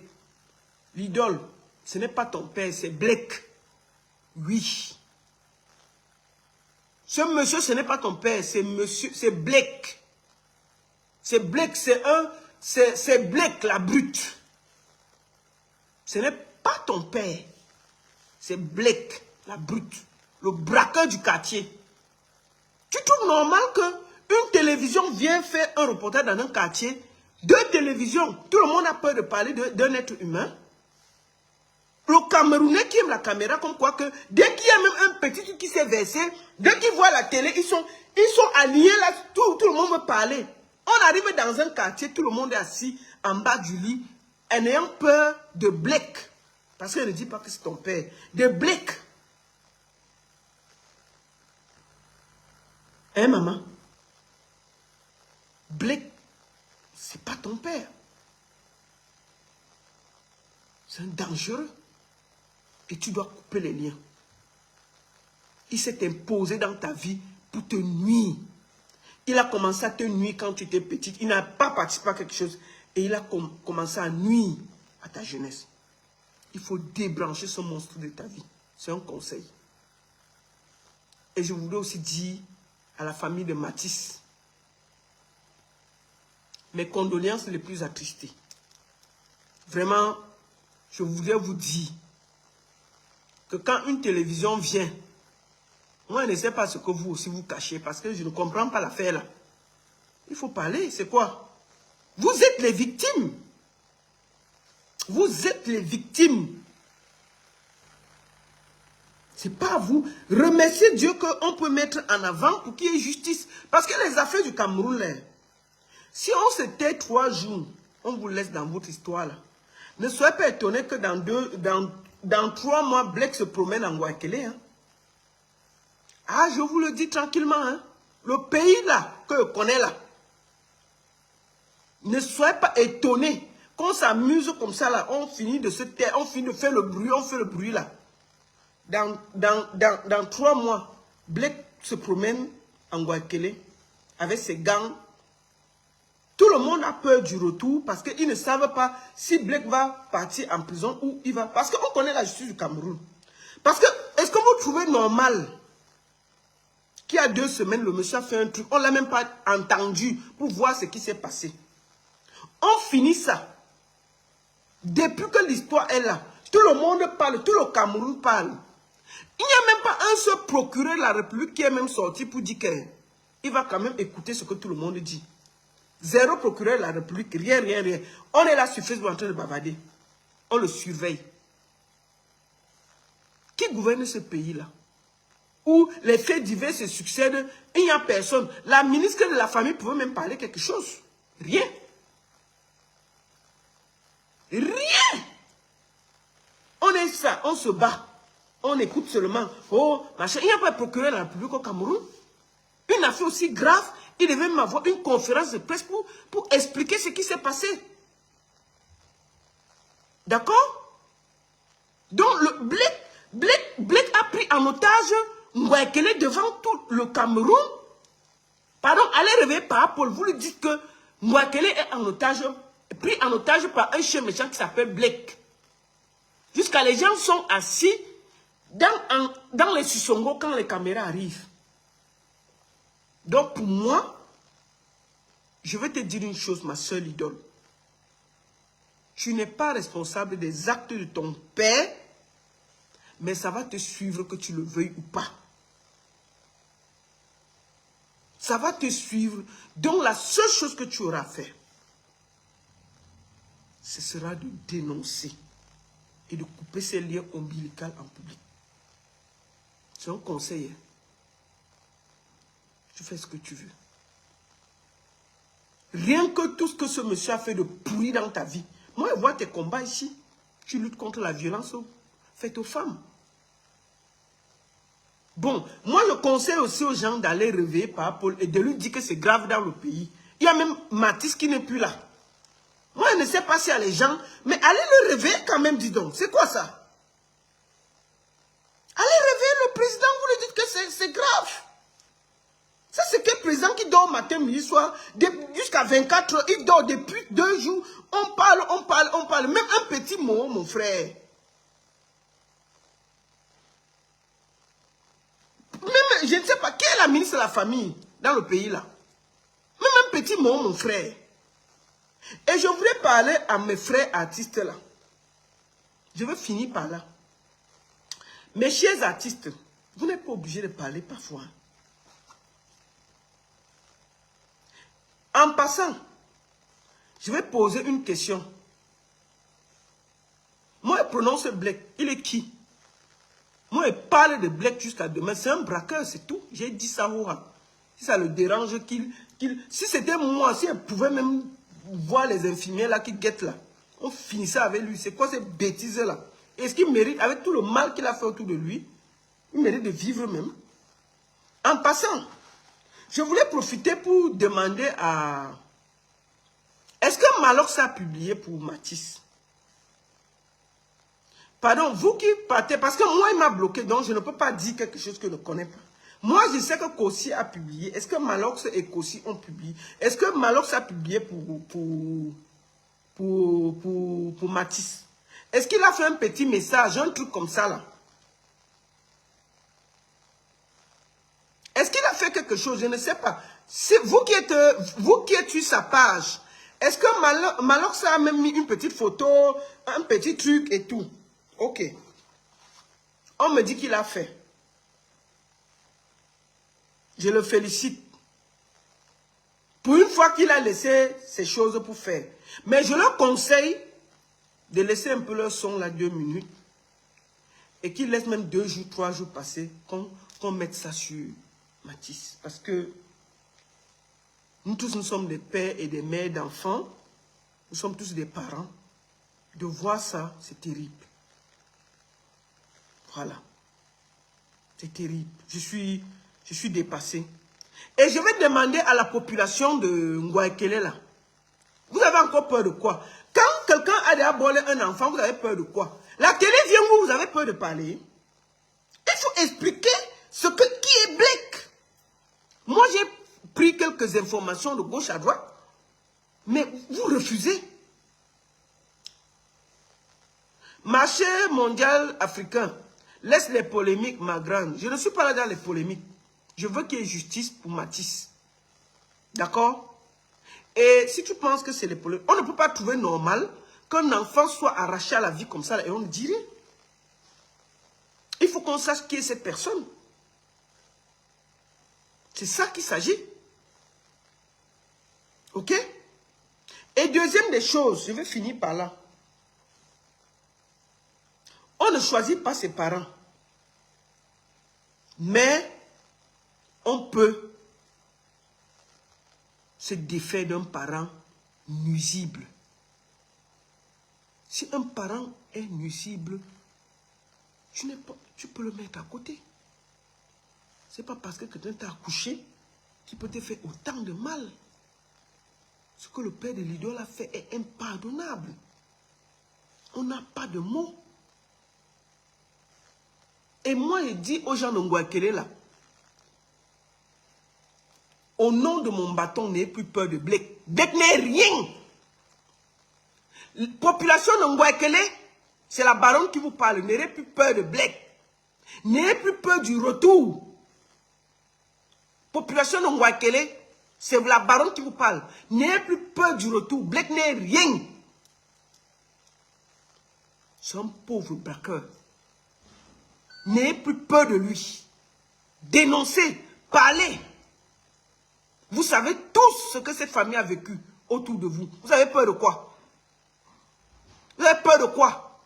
L'idole, ce n'est pas ton père, c'est Blake. Oui. Ce monsieur, ce n'est pas ton père, c'est monsieur, c'est Blake. C'est Blake, c'est Blake la brute. Ce n'est pas ton père, c'est Blake la brute, le braqueur du quartier. Tu trouves normal qu'une télévision vienne faire un reportage dans un quartier, deux télévisions, tout le monde a peur de parler d'un être humain. Le Camerounais qui aime la caméra, comme quoi que dès qu'il y a même un petit truc qui s'est versé, dès qu'ils voient la télé, ils sont alignés là, tout le monde veut parler. On arrive dans un quartier, tout le monde est assis en bas du lit, en ayant peur de Blake. Parce qu'elle ne dit pas que c'est ton père. De Blake. Hein, maman? Blake, c'est pas ton père. C'est un dangereux. Et tu dois couper les liens. Il s'est imposé dans ta vie pour te nuire. Il a commencé à te nuire quand tu étais petite. Il n'a pas participé à quelque chose. Et il a commencé à nuire à ta jeunesse. Il faut débrancher ce monstre de ta vie. C'est un conseil. Et je voudrais aussi dire à la famille de Mathis, mes condoléances les plus attristées. Vraiment, je voudrais vous dire que quand une télévision vient, moi je ne sais pas ce que vous aussi vous cachez parce que je ne comprends pas l'affaire là. Il faut parler, c'est quoi? Vous êtes les victimes. Vous êtes les victimes. C'est pas à vous. Remerciez Dieu qu'on peut mettre en avant pour qu'il y ait justice. Parce que les affaires du Cameroun, là, si on se tait 3 jours, on vous laisse dans votre histoire là. Ne soyez pas étonnés que dans 3 mois, Blake se promène en Guayaquil. Hein. Ah, je vous le dis tranquillement. Hein. Le pays là, que je connais là. Ne soyez pas étonnés qu'on s'amuse comme ça là. On finit de se taire, on finit de faire le bruit, on fait le bruit là. Dans 3 mois, Blake se promène en Guayaquil avec ses gants. Tout le monde a peur du retour parce qu'ils ne savent pas si Blake va partir en prison ou il va. Parce qu'on connaît la justice du Cameroun. Parce que, est-ce que vous trouvez normal qu'il y a 2 semaines, le monsieur a fait un truc, on ne l'a même pas entendu pour voir ce qui s'est passé. On finit ça. Depuis que l'histoire est là, tout le monde parle, tout le Cameroun parle. Il n'y a même pas un seul procureur de la République qui est même sorti pour dire qu'il va quand même écouter ce que tout le monde dit. 0 procureur de la République, rien. On est là sur Facebook en train de bavarder. On le surveille. Qui gouverne ce pays-là? Où les faits divers se succèdent, il n'y a personne. La ministre de la Famille pouvait même parler quelque chose. Rien. Rien. On est ça, on se bat. On écoute seulement. Oh, machin. Il n'y a pas de procureur de la République au Cameroun. Une affaire aussi grave, il devait m'avoir une conférence de presse pour expliquer ce qui s'est passé. D'accord? Donc, le Blake a pris en otage Nguakele devant tout le Cameroun. Pardon, allez réveiller par Paul. Vous lui dites que Nguakele est en otage, pris en otage par un chien méchant qui s'appelle Blake. Jusqu'à les gens sont assis dans les Sissongo quand les caméras arrivent. Donc pour moi, je vais te dire une chose, ma seule idole. Tu n'es pas responsable des actes de ton père, mais ça va te suivre que tu le veuilles ou pas. Ça va te suivre. Donc la seule chose que tu auras à faire, ce sera de dénoncer et de couper ces liens ombilicaux en public. C'est un conseil. Tu fais ce que tu veux. Rien que tout ce que ce monsieur a fait de pourri dans ta vie. Moi, je vois tes combats ici. Tu luttes contre la violence faite aux femmes. Bon, moi, je conseille aussi aux gens d'aller réveiller par Paul et de lui dire que c'est grave dans le pays. Il y a même Mathis qui n'est plus là. Moi, je ne sais pas s'il y a les gens, mais allez le réveiller quand même, dis donc. C'est quoi ça? Allez réveiller le président, vous lui dites que c'est grave. Ça, c'est quel président qui dort matin, midi, soir, jusqu'à 24 heures, il dort depuis 2 jours. On parle. Même un petit mot, mon frère. Même, je ne sais pas, qui est la ministre de la Famille dans le pays, là? Même un petit mot, mon frère. Et je voudrais parler à mes frères artistes, là. Je veux finir par là. Mes chers artistes, vous n'êtes pas obligés de parler parfois. En passant, je vais poser une question. Moi, je prononce Blake. Il est qui? Moi, je parle de Blake jusqu'à demain. C'est un braqueur, c'est tout. J'ai dit ça au rang. Si ça le dérange, si c'était moi, si elle pouvait même voir les infirmiers là qui guettent là, on finissait avec lui. C'est quoi ces bêtises là? Est-ce qu'il mérite, avec tout le mal qu'il a fait autour de lui, il mérite de vivre même? En passant, je voulais profiter pour demander à... Est-ce que Malox a publié pour Mathis? Pardon, vous qui partez, parce que moi, il m'a bloqué, donc je ne peux pas dire quelque chose que je ne connais pas. Moi, je sais que Kossi a publié. Est-ce que Malox et Kossi ont publié? Est-ce que Malox a publié pour Matisse? Est-ce qu'il a fait un petit message, un truc comme ça, là? Est-ce qu'il a fait quelque chose? Je ne sais pas. C'est vous qui êtes sur sa page. Est-ce que Malox a même mis une petite photo, un petit truc et tout? Ok. On me dit qu'il a fait. Je le félicite. Pour une fois qu'il a laissé ces choses pour faire. Mais je leur conseille de laisser un peu leur son là 2 minutes. Et qu'il laisse même 2 jours, 3 jours passer. Qu'on mette ça sur Matisse. Parce que nous tous, nous sommes des pères et des mères d'enfants. Nous sommes tous des parents. De voir ça, c'est terrible. Voilà. C'est terrible. Je suis dépassé. Et je vais demander à la population de Ngouaekele là. Vous avez encore peur de quoi? Quand quelqu'un a déjà volé un enfant, vous avez peur de quoi? La télé vient où vous avez peur de parler. Il faut expliquer qui est Blake. Moi, j'ai pris quelques informations de gauche à droite. Mais vous refusez. Marché mondial africain. Laisse les polémiques, ma grande. Je ne suis pas là dans les polémiques. Je veux qu'il y ait justice pour Matisse. D'accord? Et si tu penses que c'est les polémiques, on ne peut pas trouver normal qu'un enfant soit arraché à la vie comme ça et on ne dit rien. Il faut qu'on sache qui est cette personne. C'est ça qu'il s'agit. Ok? Et deuxième des choses, je vais finir par là. On ne choisit pas ses parents. Mais on peut se défaire d'un parent nuisible. Si un parent est nuisible, tu peux le mettre à côté. Ce n'est pas parce que quelqu'un t'a accouché qu'il peut te faire autant de mal. Ce que le père de l'idole a fait est impardonnable. On n'a pas de mots. Et moi, je dis aux gens de Ngouaekele là, au nom de mon bâton, n'ayez plus peur de Blake. Blake n'est rien. La population de Ngouaekele, c'est la baronne qui vous parle. N'ayez plus peur de Blake. N'ayez plus peur du retour. Population de Ngouaekele, c'est la baronne qui vous parle. N'ayez plus peur du retour. Blake n'est rien. C'est un pauvre braqueur. N'ayez plus peur de lui. Dénoncez, parlez. Vous savez tous ce que cette famille a vécu autour de vous. Vous avez peur de quoi? Vous avez peur de quoi?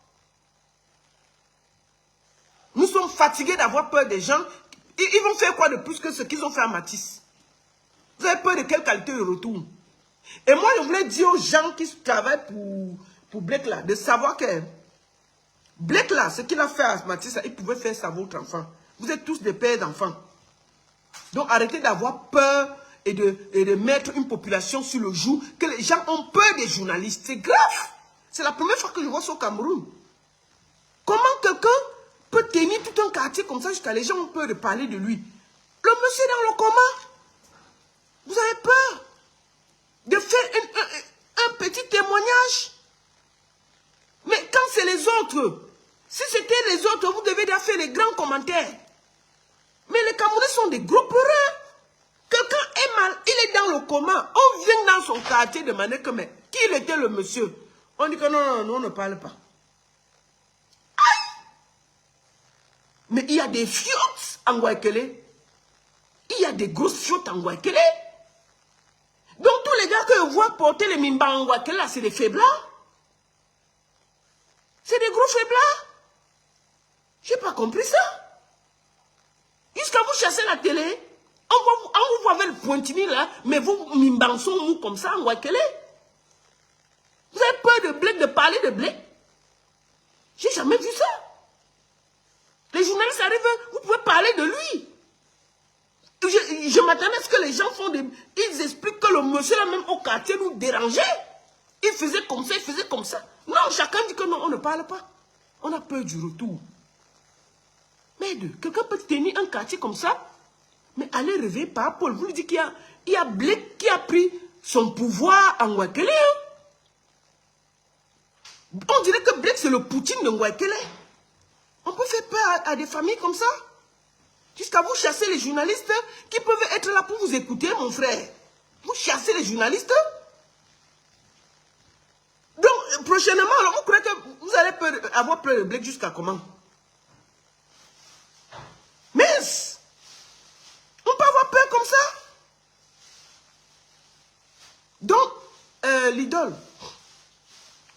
Nous sommes fatigués d'avoir peur des gens. Ils vont faire quoi de plus que ce qu'ils ont fait à Matisse? Vous avez peur de quelle qualité de retour? Et moi, je voulais dire aux gens qui travaillent pour Blake là, de savoir que Blake là, ce qu'il a fait à Matisse, il pouvait faire ça à votre enfant. Vous êtes tous des pères d'enfants. Donc arrêtez d'avoir peur et de mettre une population sur le joug, que les gens ont peur des journalistes. C'est grave. C'est la première fois que je vois ça au Cameroun. Comment quelqu'un peut tenir tout un quartier comme ça jusqu'à les gens ont peur de parler de lui? Le monsieur est dans le coma. Vous avez peur de faire un petit témoignage? Mais quand c'est les autres, si c'était les autres, vous devez déjà faire les grands commentaires. Mais les Camerounais sont des gros peureux. Quelqu'un est mal, il est dans le coma. On vient dans son quartier demander que, mais qui était le monsieur? On dit que non, on ne parle pas. Aïe! Mais il y a des fiottes en Ngouaekele. Il y a des grosses fiottes en Ngouaekele. Donc tous les gars que je vois porter les mimba en Ngouaekele, là, c'est des faiblards. C'est des gros faiblards. J'ai pas compris ça. Jusqu'à vous chasser la télé, on vous voit avec le pointini là, mais vous mimbansons nous comme ça en Ngouaekele. Vous avez peur de Blake, de parler de Blake? J'ai jamais vu ça. Les journalistes arrivent, vous pouvez parler de lui. Je m'attendais à ce que les gens font des... Ils expliquent que le monsieur là même au quartier nous dérangeait. Il faisait comme ça, il faisait comme ça. Non, chacun dit que non, on ne parle pas. On a peur du retour. Merde, quelqu'un peut tenir un quartier comme ça, mais aller réveiller par Paul. Vous lui dites qu'il y a Blake qui a pris son pouvoir en Ngouakele. Hein? On dirait que Blake, c'est le Poutine de Ngouakele. On peut faire peur à des familles comme ça. Jusqu'à vous chasser les journalistes qui peuvent être là pour vous écouter, mon frère. Vous chassez les journalistes. Donc, prochainement, alors, vous croyez que vous allez avoir peur de Blake jusqu'à comment? Mais, on peut avoir peur comme ça. Donc, l'idole,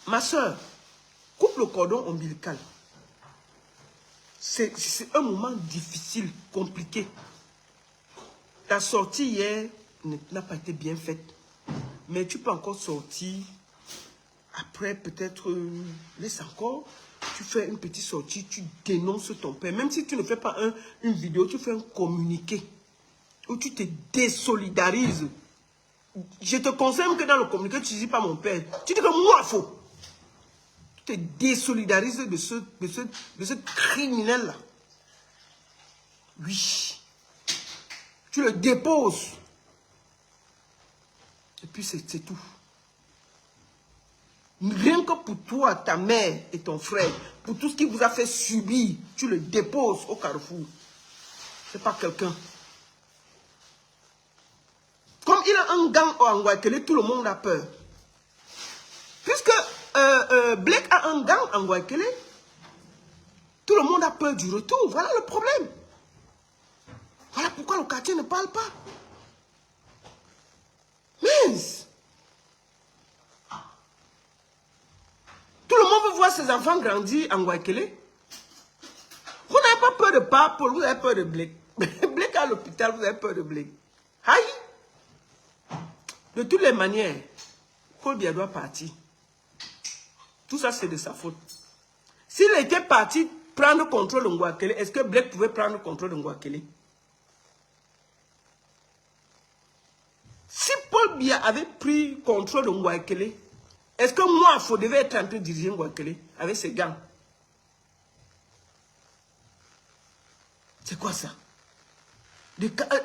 ma soeur, coupe le cordon ombilical. C'est un moment difficile, compliqué. Ta sortie hier n'a pas été bien faite. Mais tu peux encore sortir. Après, peut-être, laisse encore. Tu fais une petite sortie, tu dénonces ton père. Même si tu ne fais pas une vidéo, tu fais un communiqué. Où tu te désolidarises. Je te conseille que dans le communiqué, tu ne dis pas mon père. Tu dis que moi, faux. Tu te désolidarises de ce criminel-là. Oui. Tu le déposes. Et puis c'est tout. Rien que pour toi, ta mère et ton frère, pour tout ce qui vous a fait subir, tu le déposes au carrefour. C'est pas quelqu'un. Comme il a un gang en Ngouakele, tout le monde a peur. Puisque Blake a un gang en Ngouakele, tout le monde a peur du retour. Voilà le problème. Voilà pourquoi le quartier ne parle pas. Mince. Tout le monde veut voir ses enfants grandir en Ngouakele. Vous n'avez pas peur de Paul, vous avez peur de Blake. Blake à l'hôpital, vous avez peur de Blake. Aïe. De toutes les manières, Paul Biya doit partir. Tout ça, c'est de sa faute. S'il était parti prendre le contrôle de Ngouakele, est-ce que Blake pouvait prendre le contrôle de Ngouakele? Si Paul Biya avait pris le contrôle de Ngouakele, est-ce que moi, il devait être en train de diriger Ngouakele avec ses gangs? C'est quoi ça?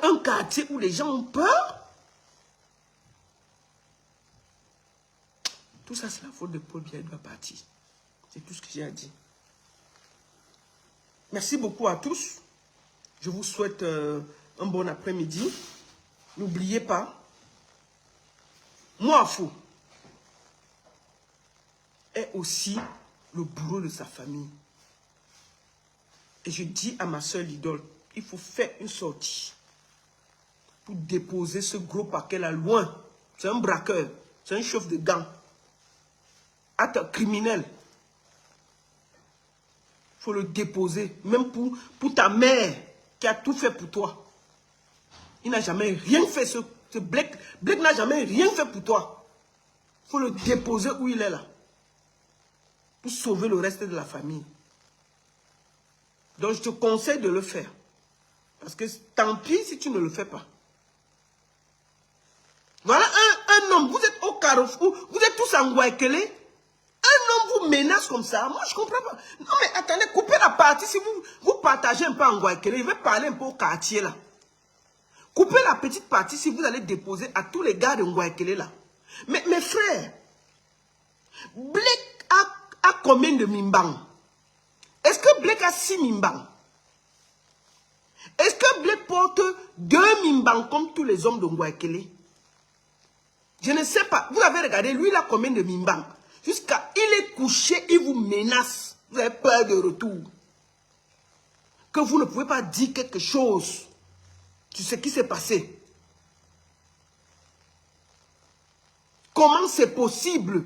Un quartier où les gens ont peur? Tout ça, c'est la faute de Paul Biya, il doit partir. C'est tout ce que j'ai à dire. Merci beaucoup à tous. Je vous souhaite un bon après-midi. N'oubliez pas, moi, fou est aussi le bourreau de sa famille. Et je dis à ma soeur l'idole, il faut faire une sortie pour déposer ce gros paquet là loin. C'est un braqueur, c'est un chef de gang. Acte criminel. Il faut le déposer, même pour ta mère qui a tout fait pour toi. Il n'a jamais rien fait, ce Blake. Blake n'a jamais rien fait pour toi. Il faut le déposer où il est là. Pour sauver le reste de la famille. Donc je te conseille de le faire. Parce que tant pis si tu ne le fais pas. Voilà un homme, vous êtes au carrefour, vous êtes tous en Ngouakele. Un homme vous menace comme ça. Moi je ne comprends pas. Non mais attendez, coupez la partie. Si vous partagez un peu en Ngouakele, je vais parler un peu au quartier là. Coupez la petite partie si vous allez déposer à tous les gars de Ngouakele là. Mais mes frères, Blake a combien de mimbang? Est-ce que Blake a 6 mimbang? Est-ce que Blake porte 2 mimbang comme tous les hommes de Ngouakele? Je ne sais pas. Vous avez regardé, lui il a combien de mimbang? Jusqu'à il est couché, il vous menace. Vous avez peur de retour. Que vous ne pouvez pas dire quelque chose sur ce qui s'est passé. Comment c'est possible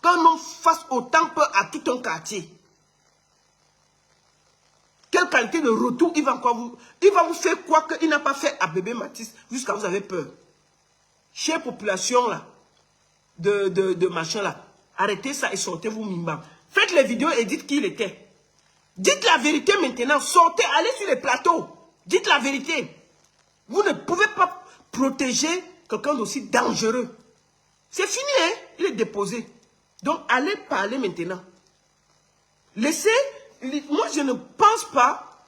qu'un homme fasse autant peur à tout un quartier? Quelle qualité de retour il va encore vous... Il va vous faire quoi qu'il n'a pas fait à bébé Mathis jusqu'à vous avez peur. Chère population là, de machin là, arrêtez ça et sortez-vous Mimba. Faites les vidéos et dites qui il était. Dites la vérité maintenant, sortez, allez sur les plateaux. Dites la vérité. Vous ne pouvez pas protéger quelqu'un d'aussi dangereux. C'est fini, hein? Il est déposé. Donc, allez parler maintenant. Laissez, moi je ne pense pas,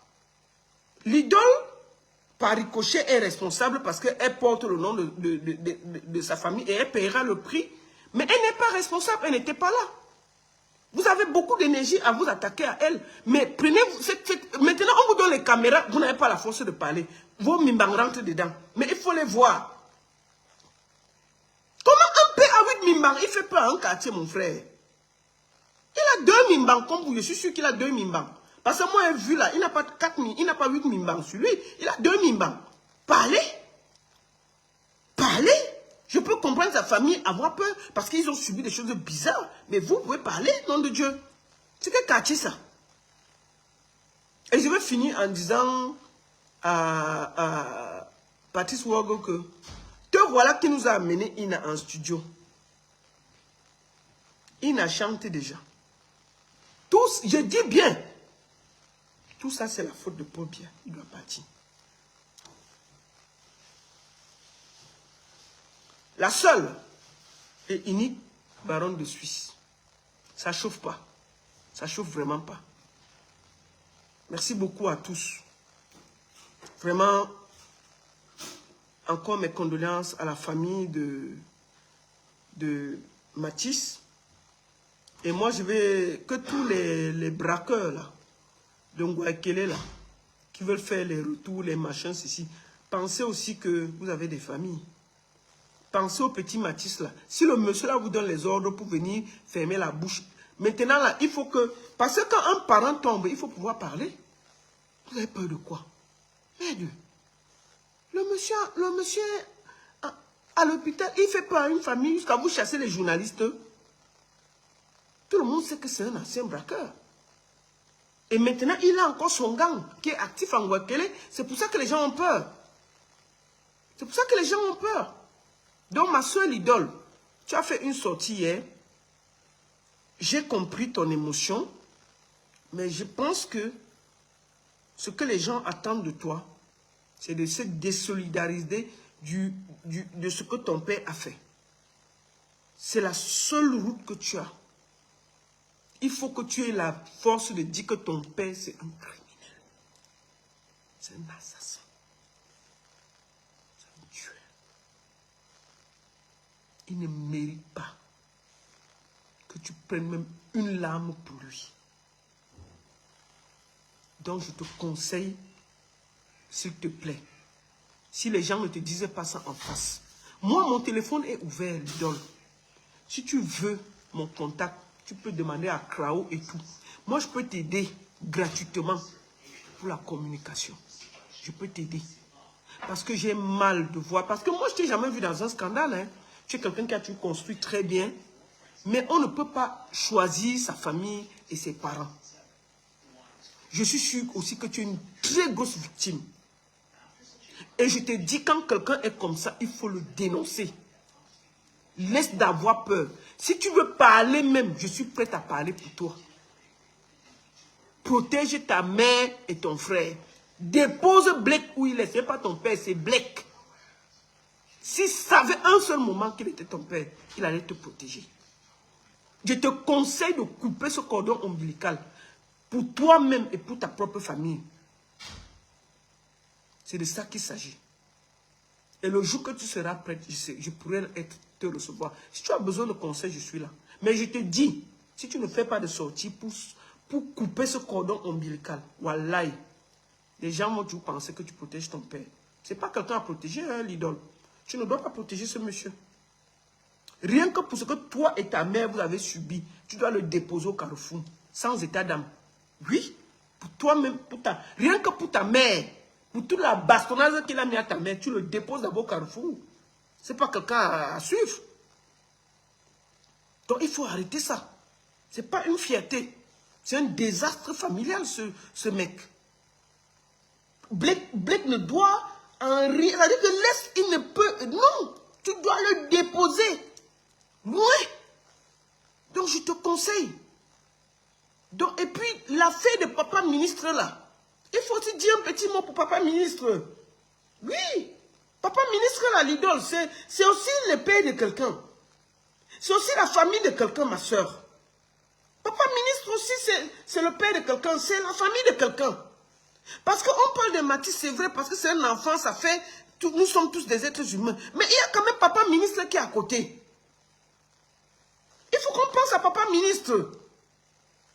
l'idole par ricochet est responsable parce qu'elle porte le nom de sa famille et elle paiera le prix. Mais elle n'est pas responsable, elle n'était pas là. Vous avez beaucoup d'énergie à vous attaquer à elle. Mais prenez, maintenant on vous donne les caméras, vous n'avez pas la force de parler. Vos mimbang rentrent dedans. Mais il faut les voir. Comment un père a 8 mimbang, il ne fait pas un quartier, mon frère? Il a 2 mimbang comme vous, je suis sûr qu'il a 2 mimbang. Parce que moi, j'ai vu là, il n'a pas 4, il n'a pas 8 mimbang sur lui, il a 2 mimbang. Parlez. Parlez. Je peux comprendre sa famille avoir peur parce qu'ils ont subi des choses bizarres. Mais vous pouvez parler, nom de Dieu. C'est quel quartier ça? Et je vais finir en disant à Patrice Ouago que te voilà qui nous a amené Ina en studio. Ina chante déjà. Tous, je dis bien. Tout ça, c'est la faute de Paul Biya. Il doit partir. La seule et unique baronne de Suisse. Ça ne chauffe pas. Ça ne chauffe vraiment pas. Merci beaucoup à tous. Vraiment, encore mes condoléances à la famille de Mathis. Et moi, je vais... Que tous les braqueurs, là, de Ngouakele, là, qui veulent faire les retours, les machins, ceci, pensez aussi que vous avez des familles. Pensez au petit Mathis là. Si le monsieur là vous donne les ordres pour venir fermer la bouche. Maintenant là, il faut que... Parce que quand un parent tombe, il faut pouvoir parler. Vous avez peur de quoi? Merde. Le monsieur à l'hôpital, il ne fait pas une famille jusqu'à vous chasser les journalistes. Tout le monde sait que c'est un ancien braqueur. Et maintenant, il a encore son gang qui est actif en Ngouakele. C'est pour ça que les gens ont peur. C'est pour ça que les gens ont peur. Donc, ma soeur l'idole, tu as fait une sortie hier. J'ai compris ton émotion. Mais je pense que ce que les gens attendent de toi, c'est de se désolidariser de ce que ton père a fait. C'est la seule route que tu as. Il faut que tu aies la force de dire que ton père, c'est un criminel. C'est un assassin. C'est un tueur. Il ne mérite pas que tu prennes même une larme pour lui. Donc, je te conseille, s'il te plaît, si les gens ne te disaient pas ça en face. Moi, mon téléphone est ouvert, l'idole. Si tu veux mon contact, tu peux demander à Krao et tout. Moi, je peux t'aider gratuitement pour la communication. Je peux t'aider. Parce que j'ai mal de voir. Parce que moi, je ne t'ai jamais vu dans un scandale. Hein. Tu es quelqu'un qui a tout construit très bien. Mais on ne peut pas choisir sa famille et ses parents. Je suis sûr aussi que tu es une très grosse victime. Et je te dis, quand quelqu'un est comme ça, il faut le dénoncer. Laisse d'avoir peur. Si tu veux parler même, je suis prête à parler pour toi. Protège ta mère et ton frère. Dépose Blake où il est. Ce n'est pas ton père, c'est Blake. S'il savait un seul moment qu'il était ton père, il allait te protéger. Je te conseille de couper ce cordon ombilical pour toi-même et pour ta propre famille. C'est de ça qu'il s'agit. Et le jour que tu seras prête, je pourrai te recevoir. Si tu as besoin de conseils, je suis là. Mais je te dis, si tu ne fais pas de sortie pour couper ce cordon ombilical, wallahi, les gens vont toujours penser que tu protèges ton père. Ce n'est pas quelqu'un à protéger, hein, l'idole. Tu ne dois pas protéger ce monsieur. Rien que pour ce que toi et ta mère vous avez subi, tu dois le déposer au carrefour, sans état d'âme. Oui, pour toi-même, rien que pour ta mère, pour toute la bastonnade qu'il a mis à ta mère, tu le déposes d'abord au carrefour. Ce n'est pas quelqu'un à suivre. Donc il faut arrêter ça. Ce n'est pas une fierté. C'est un désastre familial, ce mec. Blake ne doit en rien. C'est-à-dire que laisse, il ne peut. Non, tu dois le déposer. Loin. Donc je te conseille. Donc, et puis, l'affaire de papa ministre là, il faut aussi dire un petit mot pour papa ministre. Oui, papa ministre là, l'idole, c'est aussi le père de quelqu'un. C'est aussi la famille de quelqu'un, ma soeur. Papa ministre ministre aussi, c'est le père de quelqu'un, c'est la famille de quelqu'un. Parce qu'on parle de Mathis, c'est vrai, parce que c'est un enfant, ça fait... nous sommes tous des êtres humains. Mais il y a quand même papa ministre qui est à côté. Il faut qu'on pense à papa ministre.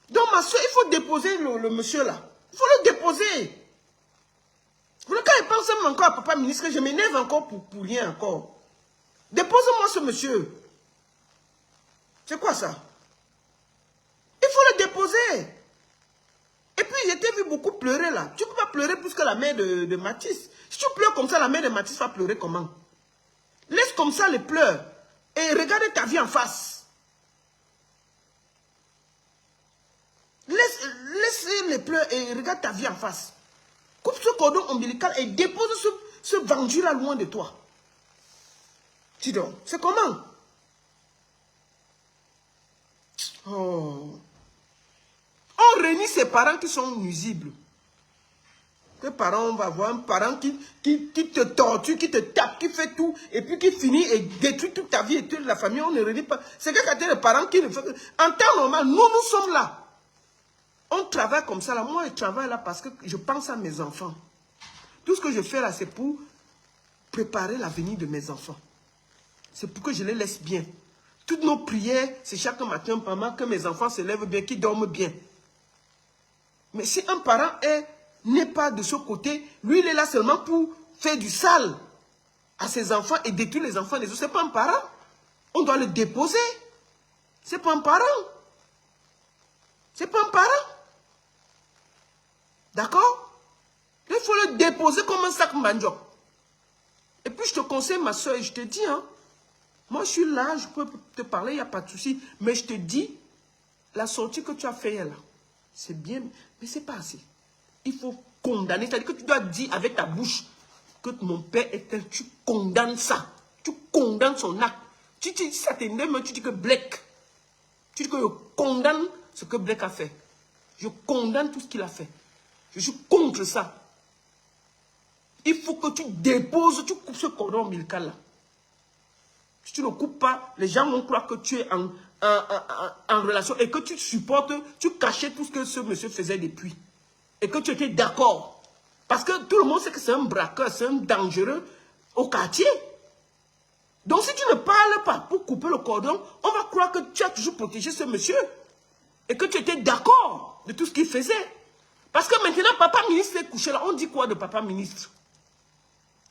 Donc ma soeur, il faut déposer le monsieur là. Il faut le déposer. Quand il pense même encore à papa ministre, je m'énerve encore pour rien encore. Dépose-moi ce monsieur. C'est quoi ça? Il faut le déposer. Et puis, j'ai vu beaucoup pleurer là. Tu ne peux pas pleurer plus que la mère de Mathis. Si tu pleures comme ça, la mère de Mathis va pleurer comment? Laisse comme ça les pleurs. Et regarde ta vie en face. Laisse les pleurs et regarde ta vie en face. Coupe ce cordon ombilical et dépose ce vendu là loin de toi. Dis donc, c'est comment? Oh. On réunit ses parents qui sont nuisibles. Tes parents, on va voir un parent qui te torture, qui te tape, qui fait tout, et puis qui finit et détruit toute ta vie et toute la famille. On ne réunit pas. C'est que quand tu es le parent qui ne fait... En temps normal, nous sommes là. On travaille comme ça là. Moi, je travaille là parce que je pense à mes enfants. Tout ce que je fais là, c'est pour préparer l'avenir de mes enfants. C'est pour que je les laisse bien. Toutes nos prières, c'est chaque matin, maman, que mes enfants se lèvent bien, qu'ils dorment bien. Mais si un parent n'est pas de ce côté, lui, il est là seulement pour faire du sale à ses enfants et détruire les enfants des autres. Ce n'est pas un parent. On doit le déposer. Ce n'est pas un parent. Ce n'est pas un parent. D'accord? Il faut le déposer comme un sac manioc. Et puis, je te conseille, ma soeur, et je te dis, hein, moi, je suis là, je peux te parler, il n'y a pas de souci. Mais je te dis, la sortie que tu as faite là, c'est bien, mais ce n'est pas assez. Il faut condamner. C'est-à-dire que tu dois dire avec ta bouche que mon père est un... Tu condamnes ça. Tu condamnes son acte. Tu dis ça t'énerve, tu dis que Blake. Tu dis que je condamne ce que Blake a fait. Je condamne tout ce qu'il a fait. Je suis contre ça. Il faut que tu déposes, tu coupes ce cordon ombilical là. Si tu ne coupes pas, les gens vont croire que tu es en relation et que tu supportes, tu cachais tout ce que ce monsieur faisait depuis. Et que tu étais d'accord. Parce que tout le monde sait que c'est un braqueur, c'est un dangereux au quartier. Donc si tu ne parles pas pour couper le cordon, on va croire que tu as toujours protégé ce monsieur. Et que tu étais d'accord de tout ce qu'il faisait. Parce que maintenant, papa ministre est couché là. On dit quoi de papa ministre?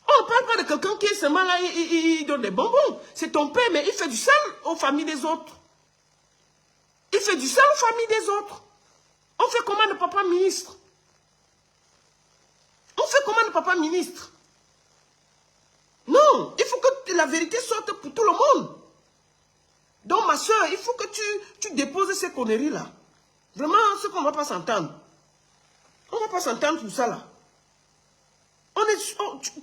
On ne parle pas de quelqu'un qui est seulement là, il donne des bonbons. C'est ton père, mais il fait du sale aux familles des autres. Il fait du sale aux familles des autres. On fait comment de papa ministre? On fait comment de papa ministre? Non, il faut que la vérité sorte pour tout le monde. Donc ma soeur, il faut que tu déposes ces conneries là. Vraiment, ce qu'on ne va pas s'entendre. On ne va pas s'entendre tout ça là.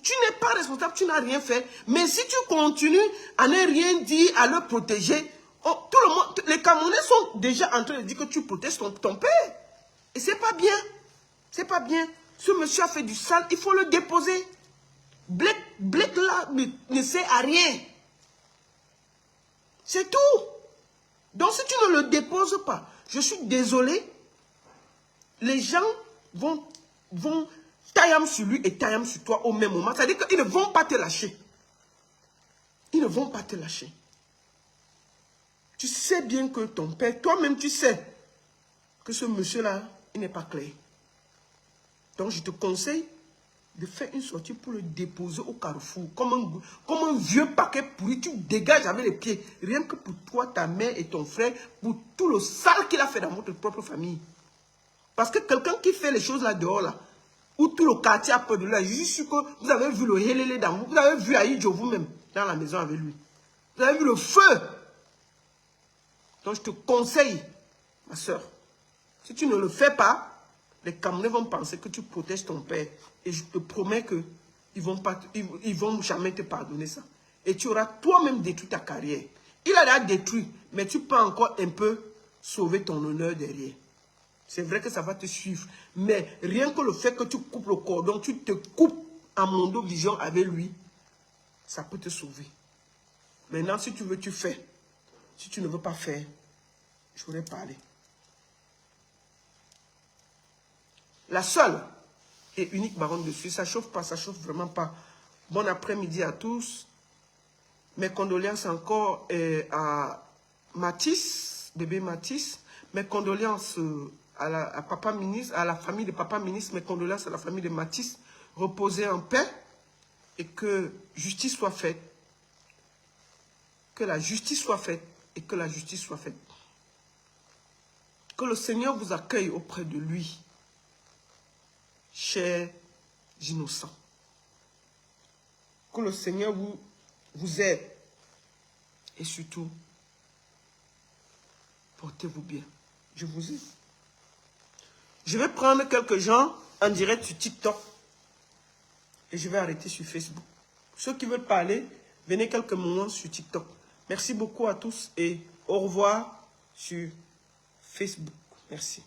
Tu n'es pas responsable, tu n'as rien fait. Mais si tu continues à ne rien dire, à le protéger, tout le monde, les Camerounais sont déjà en train de dire que tu protèges ton père. Et c'est pas bien. C'est pas bien. Ce monsieur a fait du sale, il faut le déposer. Blake là ne sert à rien. C'est tout. Donc si tu ne le déposes pas, je suis désolé, les gens vont taillam sur lui et taillam sur toi au même moment. C'est-à-dire qu'ils ne vont pas te lâcher. Ils ne vont pas te lâcher. Tu sais bien que ton père, toi-même tu sais que ce monsieur-là, il n'est pas clair. Donc je te conseille de faire une sortie pour le déposer au carrefour. Comme un vieux paquet pourri, tu dégages avec les pieds. Rien que pour toi, ta mère et ton frère, pour tout le sale qu'il a fait dans votre propre famille. Parce que quelqu'un qui fait les choses là dehors, là, où tout le quartier a peur de lui, je suis sûr que vous avez vu le hélélé dans vous, vous avez vu Aïdjo vous-même dans la maison avec lui. Vous avez vu le feu. Donc je te conseille, ma soeur, si tu ne le fais pas, les Camerounais vont penser que tu protèges ton père. Et je te promets qu'ils ne vont jamais te pardonner ça. Et tu auras toi-même détruit ta carrière. Il a déjà détruit, mais tu peux encore un peu sauver ton honneur derrière. C'est vrai que ça va te suivre. Mais rien que le fait que tu coupes le cordon, tu te coupes en mondo vision avec lui, ça peut te sauver. Maintenant, si tu veux, tu fais. Si tu ne veux pas faire, j'aurais parlé. La seule et unique baronne de Suisse. Ça chauffe pas, ça chauffe vraiment pas. Bon après-midi à tous. Mes condoléances encore à Matisse, bébé Matisse. Mes condoléances à papa ministre, à la famille de papa ministre. Mes condoléances à la famille de Matisse. Reposez en paix et que justice soit faite. Que la justice soit faite et que la justice soit faite. Que le Seigneur vous accueille auprès de lui, chers innocents. Que le Seigneur vous aide. Et surtout, portez-vous bien. Je vous aime. Je vais prendre quelques gens en direct sur TikTok. Et je vais arrêter sur Facebook. Ceux qui veulent parler, venez quelques moments sur TikTok. Merci beaucoup à tous et au revoir sur Facebook. Merci.